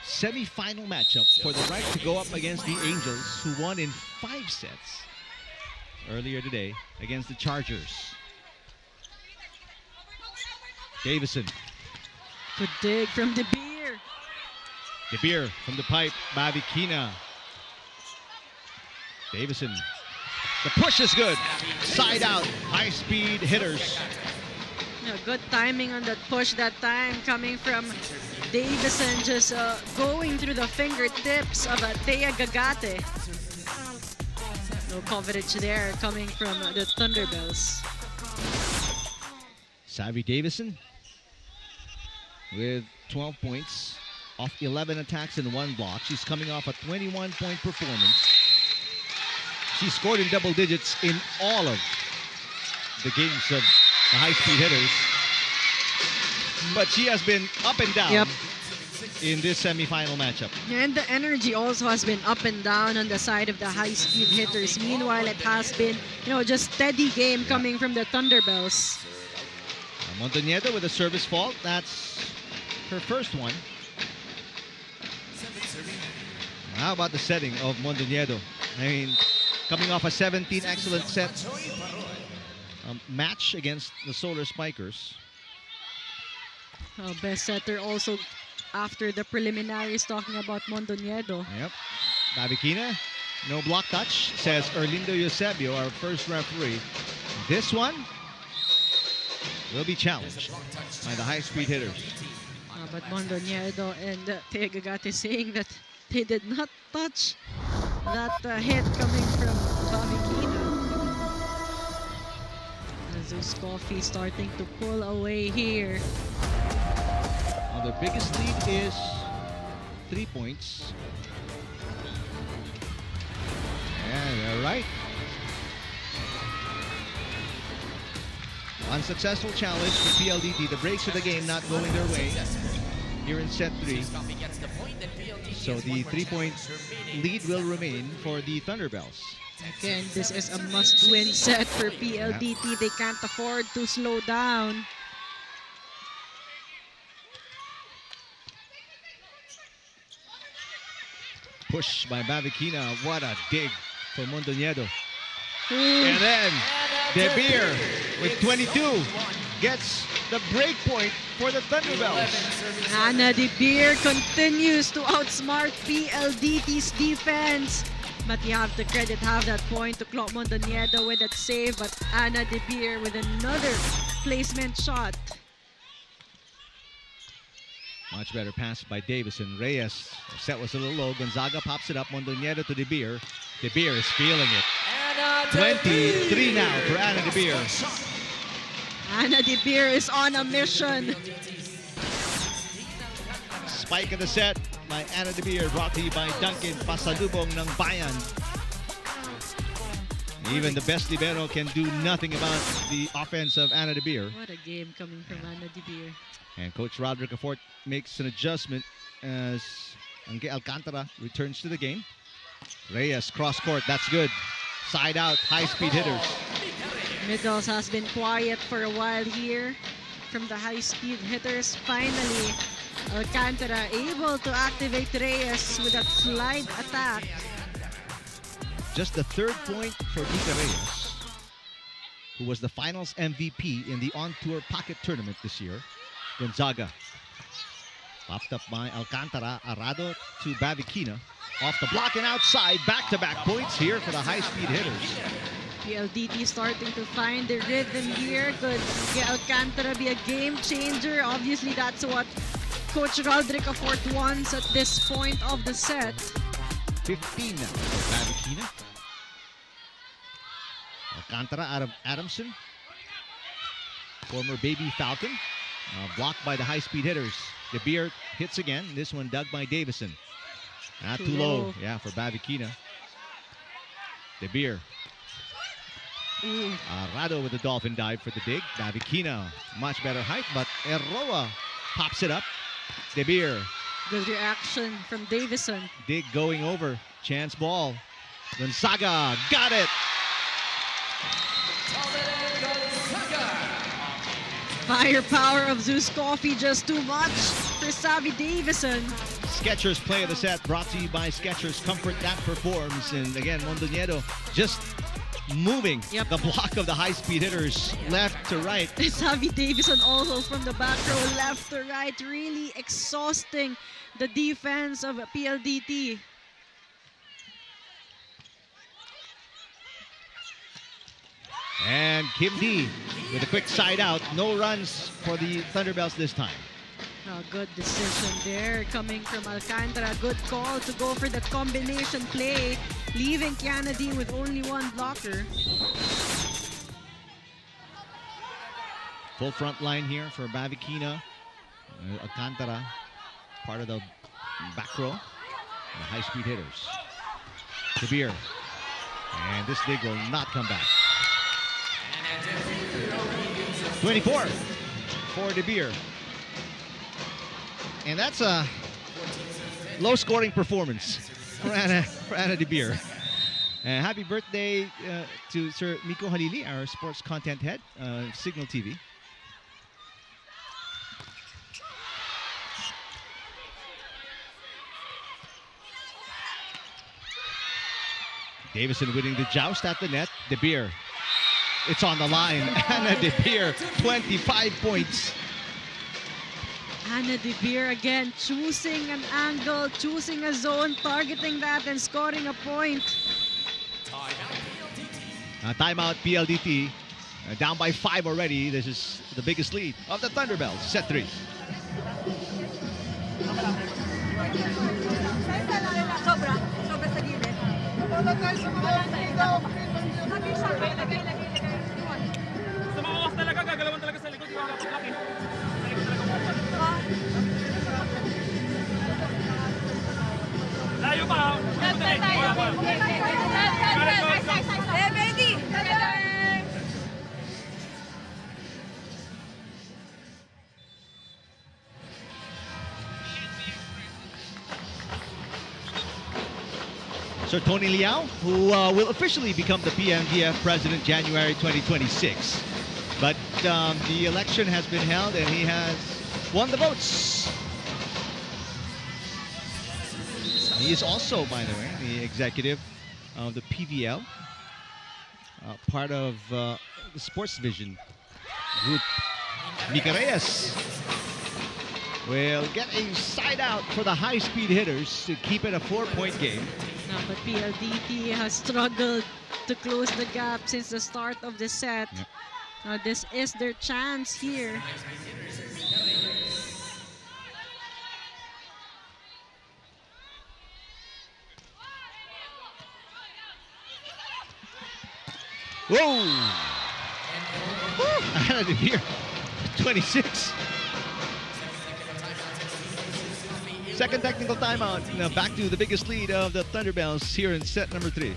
Semi-final matchup for the right to go up against the Angels, who won in 5 sets earlier today against the Chargers. Davison. Good dig from De Beer. De Beer from the pipe. Babikina. Davison. The push is good. Side out. High-speed hitters. Good timing on that push that time coming from Davison, just going through the fingertips of Thea Gagate. No coverage there coming from the Thunderbells. Savvy Davison with 12 points off 11 attacks and 1 block. She's coming off a 21-point performance. She scored in double digits in all of the games of the high-speed hitters. But she has been up and down in this semifinal matchup. And the energy also has been up and down on the side of the high-speed hitters. Meanwhile, it has been, just steady game coming from the Thunderbells. Mondoñedo with a service fault. That's her first one. How about the setting of Mondoñedo? I mean, coming off a 17 excellent set match against the Solar Spikers. Best setter also after the preliminaries talking about Mondoñedo. Yep. Babikina, no block touch, says Erlindo Eusebio, our first referee. This one will be challenged by the high-speed hitters. But Mondoñedo and Tegagate saying that they did not touch that hit coming from Babikina. ZUS Coffee starting to pull away here. Now their biggest lead is 3 points. And they're right. Unsuccessful challenge for PLDT. The breaks of the game not going their way here in set 3. So the 3-point lead will remain for the Thunderbells. Again, this is a must-win set for PLDT. They can't afford to slow down. Push by Babikina. What a dig for Mondoñedo. And then De Beer with 22 gets the break point for the Thunderbells. Ana De Beer continues to outsmart PLDT's defense. But you have to credit half that point to Clock Mondoñedo with that save. But Ana De Beer with another placement shot. Much better pass by Davison. Reyes, set was a little low. Gonzaga pops it up. Mondoñedo to De Beer. De Beer is feeling it. 23 now for Ana De Beer. Ana De Beer is on a mission. Spike of the set by Ana De Beer, brought to you by Duncan, pasalubong ng bayan. Even the best libero can do nothing about the offense of Ana De Beer. What a game coming from Ana De Beer. And Coach Roderick Afort makes an adjustment as Angge Alcantara returns to the game. Reyes, cross court, that's good. Side out, high-speed hitters. Middles has been quiet for a while here from the high-speed hitters. Finally, Alcantara able to activate Reyes with that slide attack. Just the 3rd point for Mika Reyes, who was the finals MVP in the on-tour pocket tournament this year. Gonzaga. Popped up by Alcantara. Arado to Babikina. Off the block and outside. Back-to-back points here for the high-speed hitters. PLDT starting to find the rhythm here. Could Alcantara be a game changer? Obviously, that's what Coach Roderick Afort wants at this point of the set. 15 now for Babikina. Alcantara out of Adamson. Former baby Falcon. Blocked by the high-speed hitters. De Beer hits again. This one dug by Davison. Not too low. Yeah, for Babikina. De Beer. Arado with the dolphin dive for the dig. Babikina, much better height, but Eroa pops it up. De Beer. Good reaction from Davison. Dig going over. Chance ball. Gonzaga got it. Firepower of ZUS Coffee just too much for Savvy Davison. Skechers play of the set brought to you by Skechers. Comfort that performs. And again, Mondoñedo just moving the block of the high-speed hitters left to right. Savvy Davison also from the back row, left to right, really exhausting the defense of PLDT. And Kim D with a quick side out. No runs for the Thunderbells this time. Good decision there coming from Alcantara. Good call to go for that combination play, leaving Kiana D with only one blocker. Full front line here for Babikina. Alcantara, part of the back row. The high-speed hitters. De Beer. And this dig will not come back. 24 for De Beer. And that's a low-scoring performance for Ana De Beer. Happy birthday to Sir Miko Halili, our sports content head, Signal TV. Davison winning the joust at the net. De Beer It's on the line. Anna De Beer, 25 points. Anna De Beer again choosing an angle, choosing a zone, targeting that and scoring a point. Timeout PLDT. Down by 5 already. This is the biggest lead of the Thunderbells. Set 3. Sobra sa gilid. Sa mga off talaga, gagalawan talaga sa likod. Hindi ako kapag-lock eh. Sa likod talaga pupunta. Layo pa. Sir Tony Liao, who will officially become the PMDF president January 2026. But the election has been held and he has won the votes. He is also, by the way, the executive of the PVL, part of the sports division group. Mika Reyes will get a side out for the high-speed hitters to keep it a 4-point game. No, but PLDT has struggled to close the gap since the start of the set. Yep. Now this is their chance here. Whoa! Anna De Beer, 26. Second technical timeout. Now back to the biggest lead of the Thunderbells here in set number 3.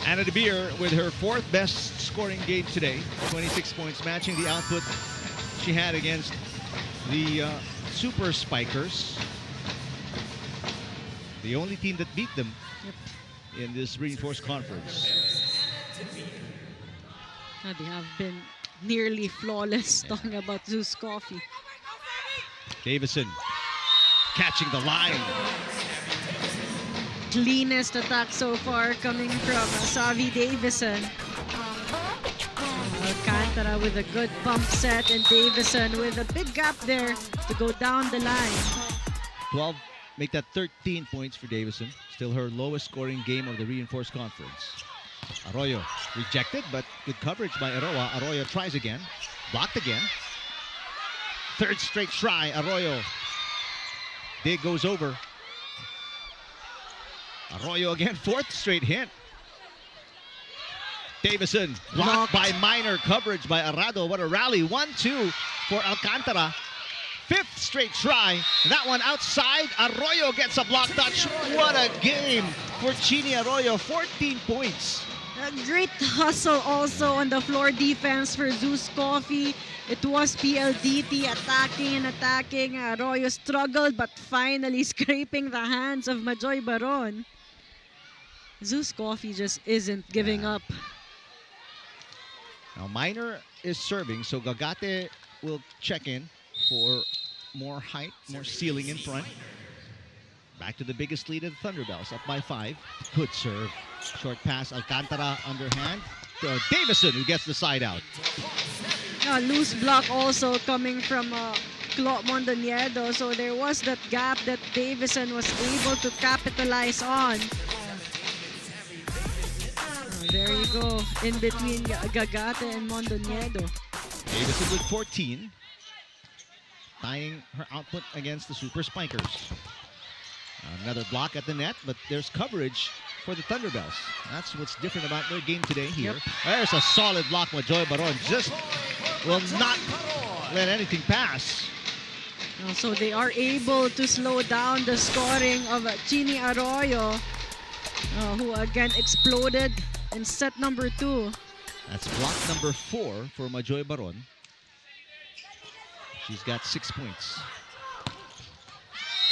Anna De Beer with her 4th best scoring game today, 26 points, matching the output she had against the Super Spikers. The only team that beat them in this reinforced conference. They have been nearly flawless, talking about ZUS Coffee. Davison catching the line. Cleanest attack so far coming from Savi Davison. Alcantara with a good pump set and Davison with a big gap there to go down the line. 12, make that 13 points for Davison. Still her lowest scoring game of the reinforced conference. Arroyo rejected, but good coverage by Aroa. Arroyo tries again, blocked again. 3rd straight try, Arroyo. Dig goes over. Arroyo again, 4th straight hit. Davison blocked by Minor, coverage by Arado. What a rally, 1-2 for Alcantara. 5th straight try, that one outside. Arroyo gets a block touch. What a game for Chini Arroyo, 14 points. A great hustle also on the floor defense for ZUS Coffee. It was PLDT attacking and attacking. Arroyo struggled but finally scraping the hands of Majoy Baron. ZUS Coffee just isn't giving up. Now Minor is serving, so Gagate will check in for more height, more ceiling in front. Back to the biggest lead of the Thunderbells, up by 5. Good serve. Short pass, Alcantara underhand. Davison who gets the side out. A loose block also coming from Clo Mondoñedo. So there was that gap that Davison was able to capitalize on. There you go, in between Gagate and Mondoñedo. Davison with 14, tying her output against the Super Spikers. Another block at the net, but there's coverage for the Thunderbells. That's what's different about their game today here. Yep. There's a solid block by Joy Baron. Just will not let anything pass. So they are able to slow down the scoring of Chini Arroyo, who again exploded in set number 2. That's block number 4 for Majoy Baron. She's got 6 points.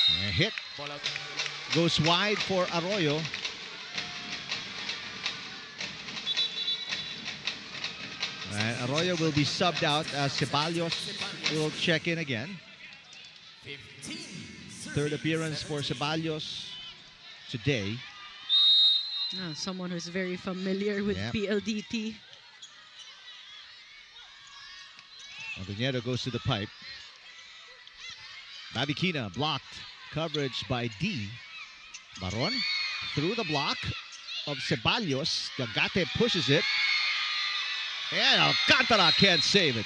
A hit goes wide for Arroyo. And Arroyo will be subbed out as Ceballos will check in again. Third appearance for Ceballos today. Someone who's very familiar with Yep. PLDT. Mondoñedo goes to the pipe. Babikina blocked. Coverage by D. Baron through the block of Ceballos. Gagate pushes it. And Alcantara can't save it.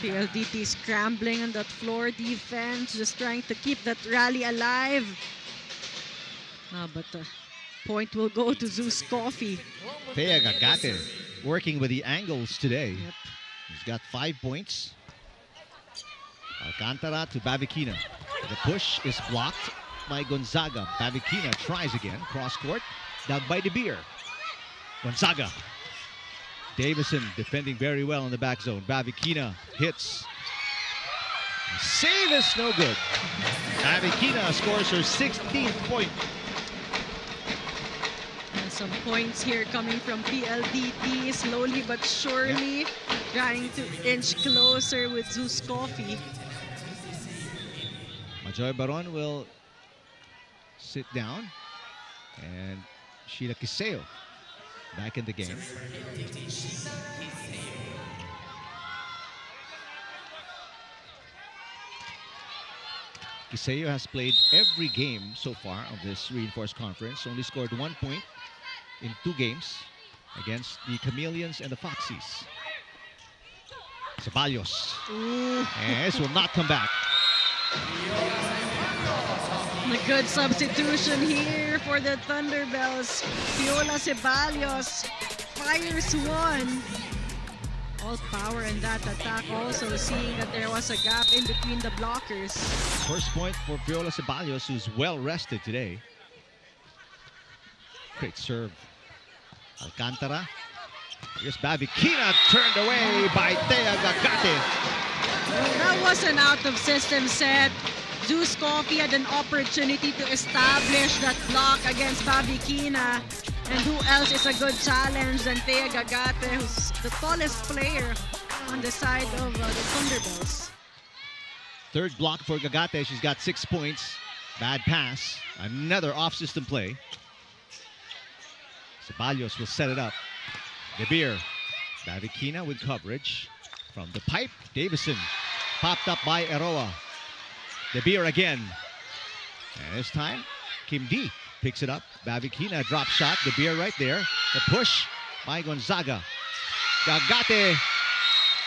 PLDT scrambling on that floor defense, just trying to keep that rally alive. But the point will go to ZUS Coffee. Thea Gagate working with the angles today. Yep. He's got 5 points. Alcantara to Babikina. The push is blocked by Gonzaga. Babikina tries again. Cross court. Dug by De Beer. Gonzaga. Davison defending very well in the back zone. Babikina hits. Save is no good. Babikina scores her 16th point. And some points here coming from PLDT, slowly but surely trying to inch closer with ZUS Coffee. Majoy Baron will sit down. And Sheila Kiseo back in the game. Kiseo has played every game so far of this reinforced conference. Only scored 1 point in 2 games against the Chameleons and the Foxies. Ceballos. And this will not come back. A good substitution here for the Thunderbells. Viola Ceballos fires one. All power in that attack, also seeing that there was a gap in between the blockers. First point for Viola Ceballos, who's well rested today. Great serve. Alcantara. Here's Babikina, turned away by Thea Gagate. That was an out-of-system set. ZUS Coffee had an opportunity to establish that block against Babikina. And who else is a good challenge than Thea Gagate, who's the tallest player on the side of the Thunderbells. Third block for Gagate. She's got 6 points. Bad pass. Another off-system play. Ceballos will set it up. De Beer. Babikina with coverage. From the pipe, Davison. Popped up by Eroa. De Beer again. And this time, Kim D picks it up. Babikina drop shot. De Beer right there. The push by Gonzaga. Gagate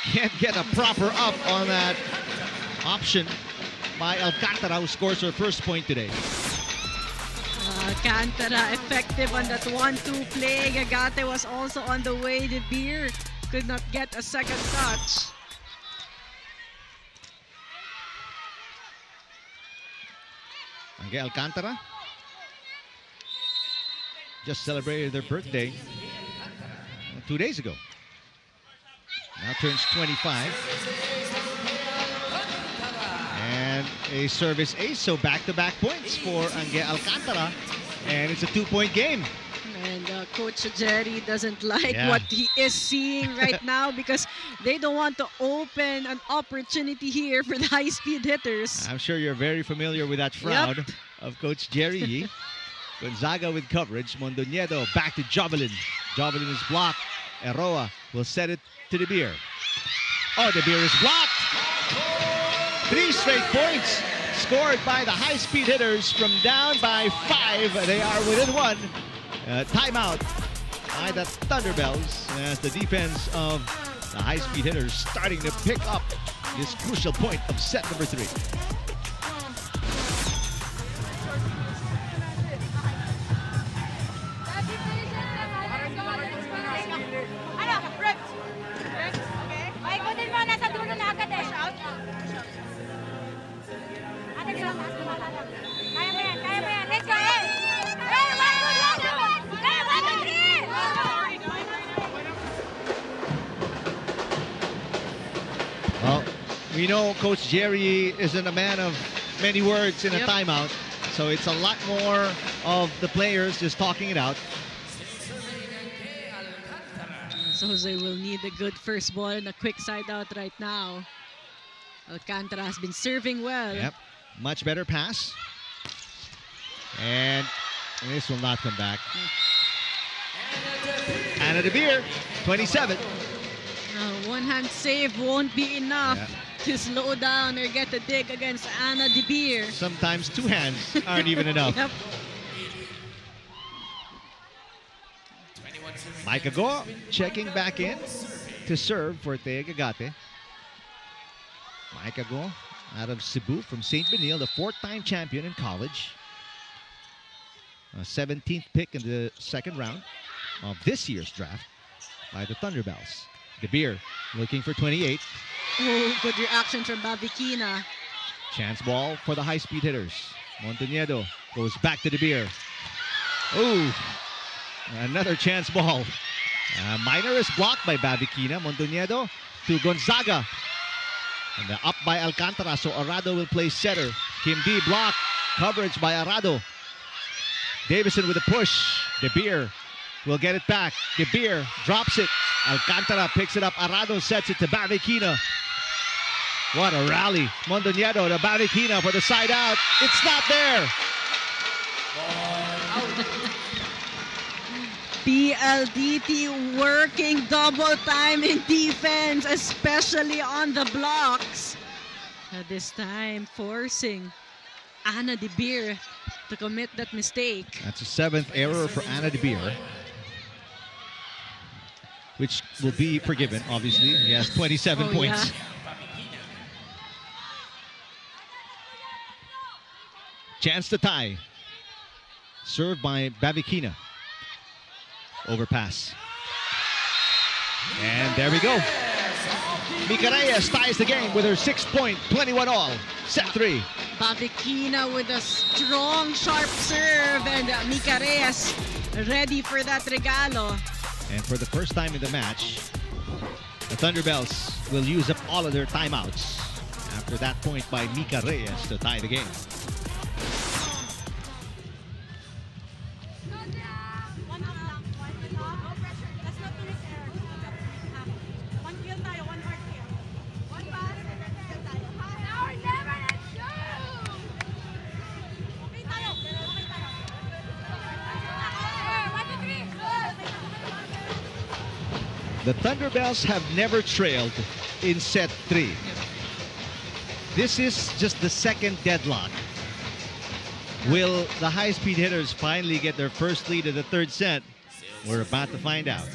can't get a proper up on that option by Alcantara, who scores her first point today. Alcantara effective on that 1-2 play. Gagate was also on the way. De Beer could not get a second touch. Angge Alcantara just celebrated their birthday 2 days ago. Now turns 25. And a service ace, so back-to-back points for Angge Alcantara. And it's a 2-point game. And Coach Jerry doesn't like what he is seeing right now because they don't want to open an opportunity here for the high-speed hitters. I'm sure you're very familiar with that frown of Coach Jerry Yee. Gonzaga with coverage. Mondoñedo back to Jovelin. Jovelin is blocked. Eroa will set it to De Beer. Oh, De Beer is blocked. 3 straight points scored by the high-speed hitters from down by 5. They are within 1. Timeout by the Thunderbells as the defense of the high-speed hitters starting to pick up this crucial point of set number 3. Well, we know Coach Jerry isn't a man of many words in a timeout, so it's a lot more of the players just talking it out. So Jose will need a good first ball and a quick side out right now. Alcantara has been serving well. Yep, much better pass. And this will not come back. Anna De Beer, 27. One-hand save won't be enough to slow down or get a dig against Anna De Beer. Sometimes 2 hands aren't even enough. Yep. Micah Go checking back in to serve for Thea Gagate. Micah Go out of Cebu from St. Benil, the 4th-time champion in college. A 17th pick in the 2nd round of this year's draft by the Thunderbells. De Beer looking for 28. Oh, good reaction from Bavikina. Chance ball for the high-speed hitters. Montañedo goes back to De Beer. Oh, another chance ball. Minor is blocked by Bavikina. Montañedo to Gonzaga. And up by Alcantara, so Arado will play setter. Kim D blocked. Coverage by Arado. Davison with a push. De Beer will get it back. De Beer drops it. Alcantara picks it up. Arado sets it to Bavikina. What a rally. Montañedo to Bavikina for the side out. It's not there. PLDT working double time in defense, especially on the blocks. This time forcing Anna De Beer to commit that mistake. That's a 7th error for Anna De Beer, which will be forgiven, obviously. He has 27 points. Yeah. Chance to tie. Served by Bavikina. Overpass. And there we go. Mika Reyes ties the game with her 6-point, 21-all. Set 3. Bavikina with a strong, sharp serve, and Mika Reyes ready for that regalo. And for the first time in the match, the Thunderbells will use up all of their timeouts after that point by Mika Reyes to tie the game. The Thunderbells have never trailed in set 3. This is just the 2nd deadlock. Will the high-speed hitters finally get their first lead in the 3rd set? We're about to find out.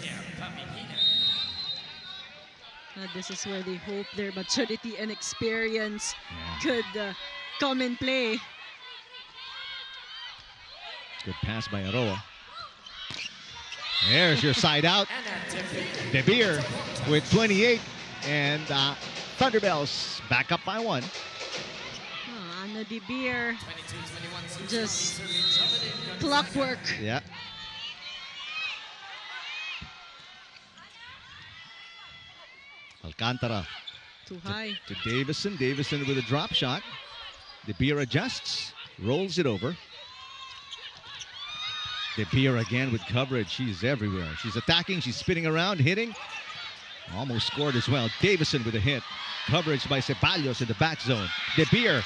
This is where they hope their maturity and experience could come in play. Good pass by Aroa. There's your side out. De Beer with 28, and Thunderbells back up by 1. Anna De Beer, just clockwork. Yeah. Alcantara. Too high. To Davison. Davison with a drop shot. De Beer adjusts, rolls it over. De Beer again with coverage. She's everywhere. She's attacking. She's spinning around, hitting. Almost scored as well. Davison with a hit. Coverage by Ceballos in the back zone. De Beer.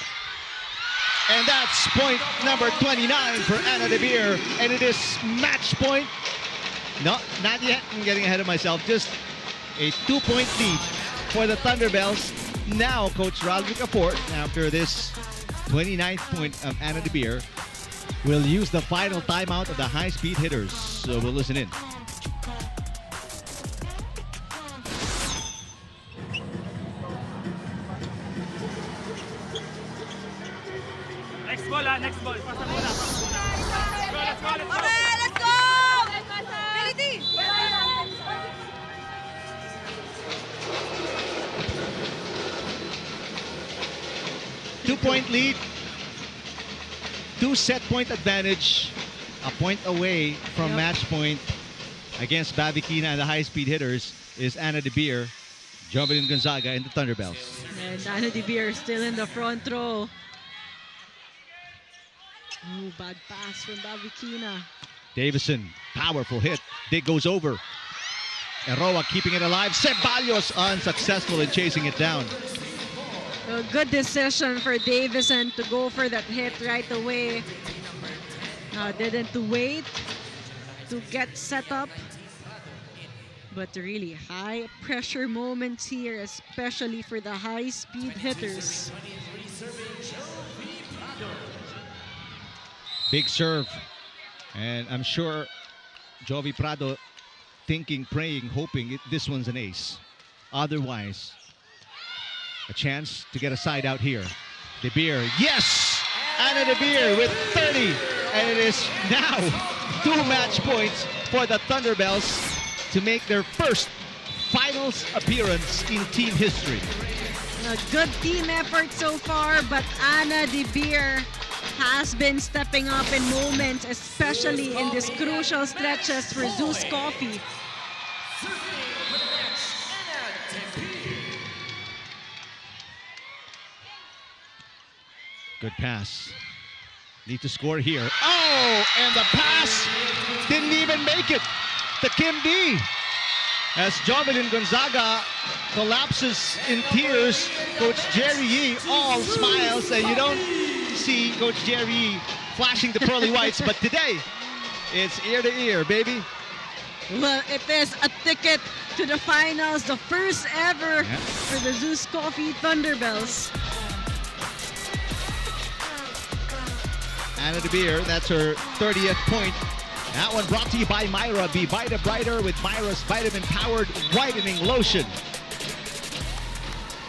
And that's point number 29 for Anna De Beer. And it is match point. No, not yet. I'm getting ahead of myself. Just a 2-point lead for the Thunderbells. Now, Coach Ralph Caport, after this 29th point of Anna De Beer, will use the final timeout of the high-speed hitters. So we'll listen in. Next ball, next ball. Pasa bola, pasa bola. Let's go, let's go, let's go. Okay, let's go! PLDT! 2-point lead. 2 set point advantage. A point away from match point against Bavikina and the high-speed hitters is Anna De Beer, Jovelyn Gonzaga, and the Thunderbells. And Anna De Beer still in the front row. Ooh, bad pass from Bavikina. Davison, powerful hit. Dig goes over. Eroa keeping it alive. Ceballos unsuccessful in chasing it down. A good decision for Davison to go for that hit right away. Didn't wait to get set up. But really high pressure moments here, especially for the high-speed hitters. Big serve. And I'm sure Jovi Prado thinking, praying, hoping this one's an ace. Otherwise, a chance to get a side out here. De Beer, yes! Anna De Beer with 30. And it is now 2 match points for the Thunderbells to make their first finals appearance in team history. A good team effort so far, but Anna De Beer has been stepping up in moments, especially in these crucial stretches for ZUS Coffee. Good pass. Need to score here. Oh, and the pass didn't even make it to Kim D. As Jovelyn Gonzaga collapses in tears, Coach Jerry Yee all smiles, and you don't see Coach Jerry Yee flashing the pearly whites, but today it's ear to ear, baby. Well, it is a ticket to the finals, the first ever for the ZUS Coffee Thunderbells. Anna De Beer, that's her 30th point. That one brought to you by Myra. Be Vita Brighter with Myra's vitamin-powered whitening lotion.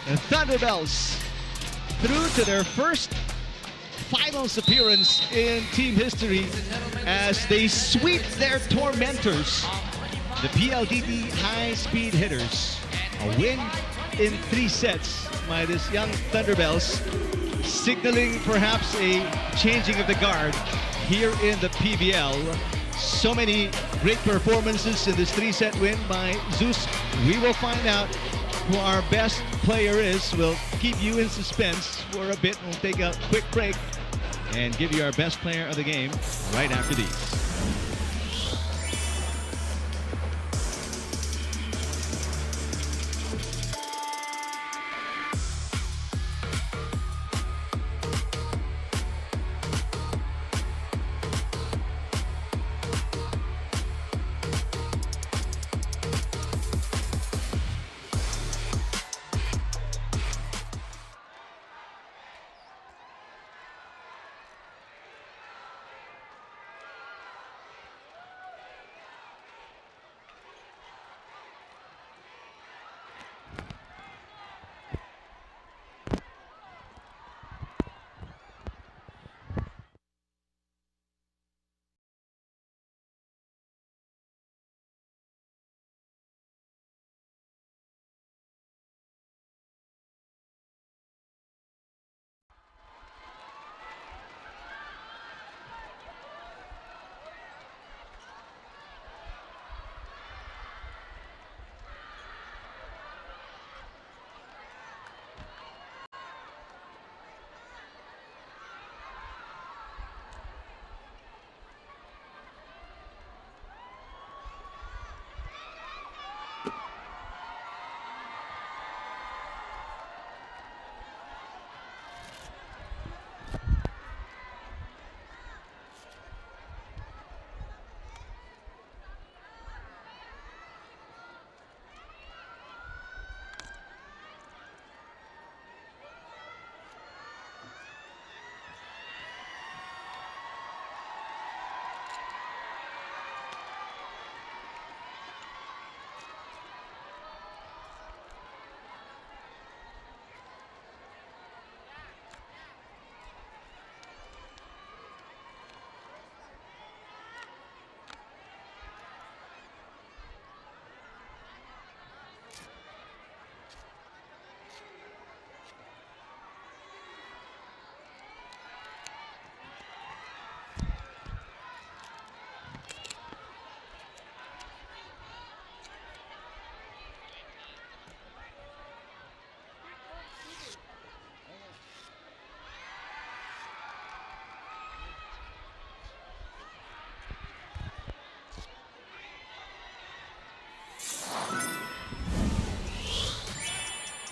The Thunderbells through to their first finals appearance in team history as they sweep their tormentors, the PLDT high-speed hitters. A win in 3 sets by this young Thunderbells, signaling perhaps a changing of the guard here in the PVL. So many great performances in this 3-set win by ZUS. We will find out who our best player is. We'll keep you in suspense for a bit. We'll take a quick break and give you our best player of the game right after these.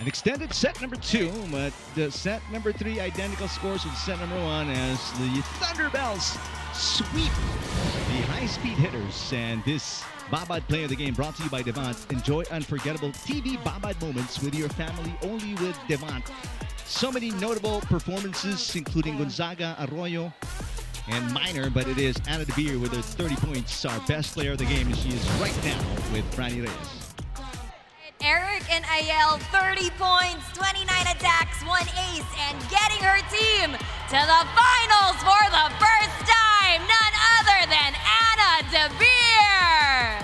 An extended set number 2, but the set number 3 identical scores with set number 1 as the Thunderbells sweep the high-speed hitters. And this Babad play of the game brought to you by Devant. Enjoy unforgettable TV Babad moments with your family only with Devant. So many notable performances, including Gonzaga, Arroyo, and Minor, but it is Ana De Beer with her 30 points, our best player of the game. She is right now with Franny Reyes. Eric and Ayel, 30 points, 29 attacks, 1 ace, and getting her team to the finals for the first time, none other than Ana De Beer.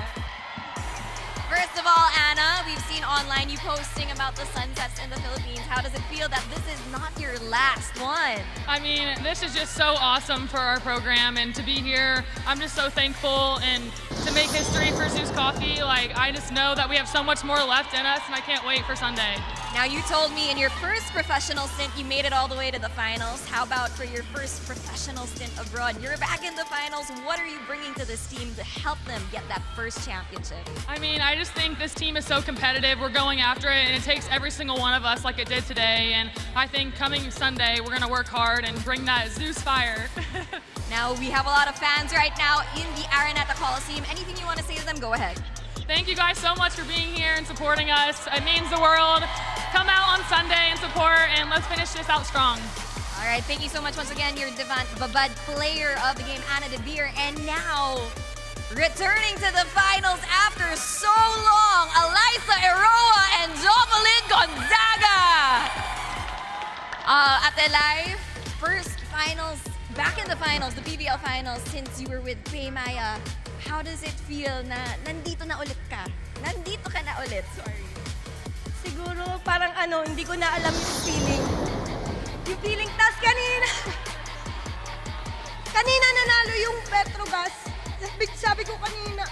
First of all, Anna, we've seen online you posting about the sunsets in the Philippines. How does it feel that this is not your last one? I mean, this is just so awesome for our program, and to be here, I'm just so thankful, and to make history for ZUS Coffee. Like, I just know that we have so much more left in us, and I can't wait for Sunday. Now, you told me in your first professional stint, you made it all the way to the finals. How about for your first professional stint abroad? You're back in the finals. What are you bringing to this team to help them get that first championship? I mean, I just think this team is so competitive. We're going after it, and it takes every single one of us like it did today. And I think coming Sunday, we're going to work hard and bring that ZUS fire. Now, we have a lot of fans right now in the Araneta Coliseum. Anything you want to say to them, go ahead. Thank you guys so much for being here and supporting us. It means the world. Come out on Sunday and support, and let's finish this out strong. All right, thank you so much once again. You're Devant Babad player of the game, Ana De Beer. And now, returning to the finals after so long, Alyssa Eroa and Jovelyn Gonzaga. Ate Lai, first finals, back in the finals, the PVL finals, since you were with Paymaya. How does it feel na nandito na ulit ka? Nandito ka na ulit, sorry. Siguro parang hindi ko na alam yung feeling. Yung feeling, tas kanina nanalo yung Petrogas. Sabi ko kanina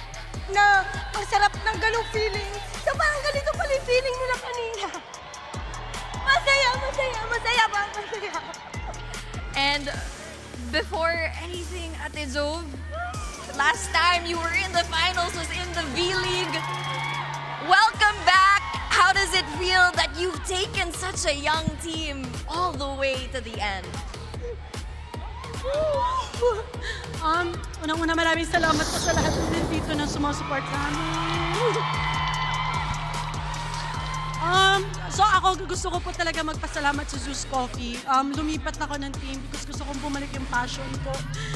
na ang sarap ng ganung feeling. So parang ganito pala yung feeling nila kanina. Masaya ba? Masaya. And before anything, Ate Zove, last time you were in the finals was in the V-League. Welcome back. How does it feel that you've taken such a young team all the way to the end? Unang-una maraming salamat po sa lahat ng dito na sumusupport sa amin. So ako gusto ko po talaga magpasalamat sa ZUS Coffee. Lumipat na ako ng team because gusto kong bumalik yung passion ko.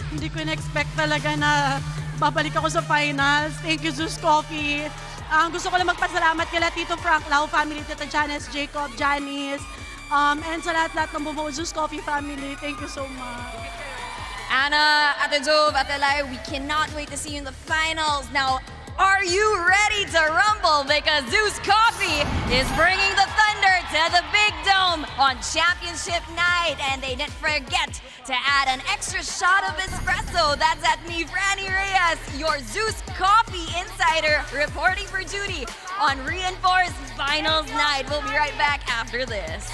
Hindi ko na-expect talaga na babalik ako sa finals. Thank you, ZUS Coffee. Gusto ko lang magpasalamat kila Tito Frank Lau family, Tita Janice, Jacob, Janice, and sa lahat-lahat ng bubuo ZUS Coffee family. Thank you so much. Anna, Ate Zove, Ate Lai, we cannot wait to see you in the finals. Now, are you ready to rumble? Because ZUS Coffee is bringing the Thunder to the Big Dome on championship night. And they didn't forget to add an extra shot of espresso. That's at me, Franny Reyes, your ZUS Coffee insider, reporting for duty on Reinforced Finals Night. We'll be right back after this.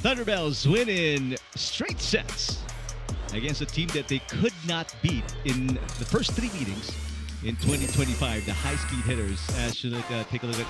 Thunderbells win in straight sets against a team that they could not beat in the first 3 meetings in 2025, the high-speed hitters. As you take a look at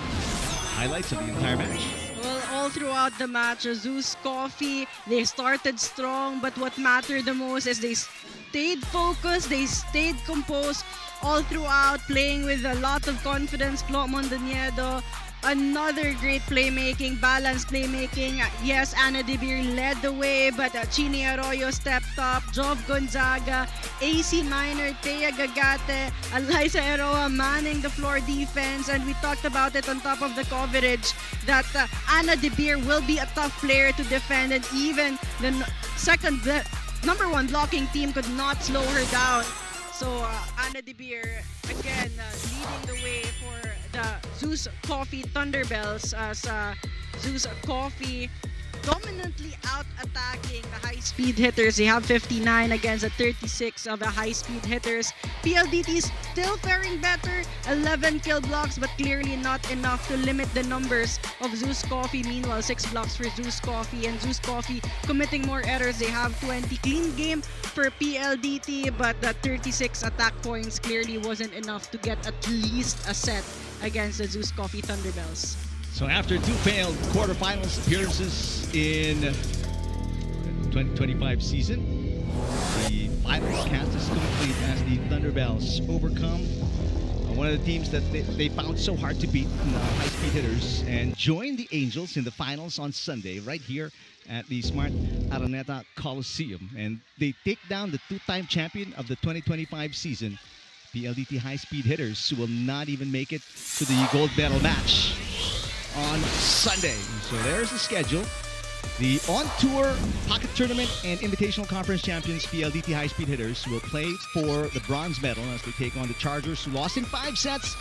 highlights of the entire match. Well, all throughout the match, ZUS Coffee, they started strong, but what mattered the most is they stayed focused, they stayed composed all throughout, playing with a lot of confidence. Clo Mondoniedo, another great playmaking, balanced playmaking. Yes, Ana De Beer led the way, but Chini Arroyo stepped up. Jov Gonzaga, AC Minor, Thea Gagate, Eliza Eroa manning the floor defense. And we talked about it on top of the coverage that Ana De Beer will be a tough player to defend, and even the number 1 blocking team could not slow her down. So Ana De Beer again leading the way for the ZUS Coffee Thunderbells, as ZUS Coffee dominantly out-attacking the high-speed hitters. They have 59 against the 36 of the high-speed hitters. PLDT is still faring better, 11 kill blocks, but clearly not enough to limit the numbers of ZUS Coffee. Meanwhile, 6 blocks for ZUS Coffee, and ZUS Coffee committing more errors. They have 20. Clean game for PLDT, but the 36 attack points clearly wasn't enough to get at least a set against the ZUS Coffee Thunderbells. So after 2 failed quarterfinals appearances in the 2025 season, the finals cast is complete as the Thunderbells overcome one of the teams that they found so hard to beat, the high-speed hitters, and join the Angels in the finals on Sunday right here at the Smart Araneta Coliseum. And they take down the 2-time champion of the 2025 season, PLDT high-speed hitters, who will not even make it to the gold medal match on Sunday. So there's the schedule. The on-tour pocket tournament and invitational conference champions PLDT high-speed hitters will play for the bronze medal as they take on the Chargers, who lost in 5 sets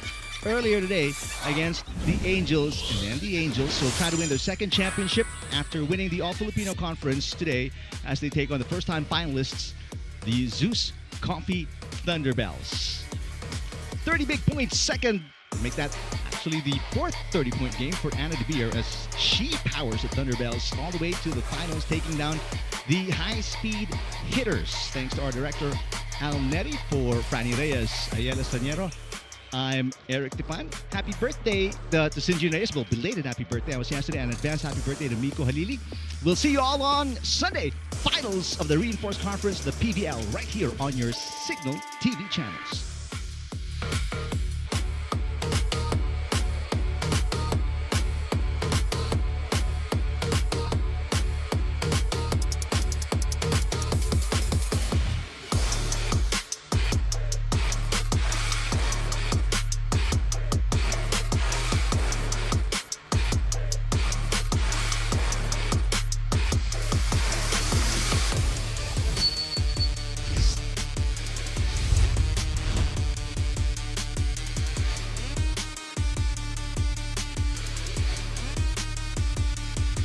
earlier today against the Angels. And then the Angels will try to win their 2nd championship after winning the All-Filipino Conference today as they take on the first-time finalists, the ZUS Coffee Thunderbells. 30 big points, second. Make that actually the 4th 30-point game for Ana De Beer as she powers the Thunderbells all the way to the finals, taking down the high-speed hitters. Thanks to our director, Al Neri, for Franny Reyes, Ayala Staniero. I'm Eric Tipan. Happy birthday to Sinjin Reyes. Well, belated happy birthday. I was yesterday, and advance happy birthday to Miko Halili. We'll see you all on Sunday. Finals of the Reinforced Conference, the PVL, right here on your Signal TV channels.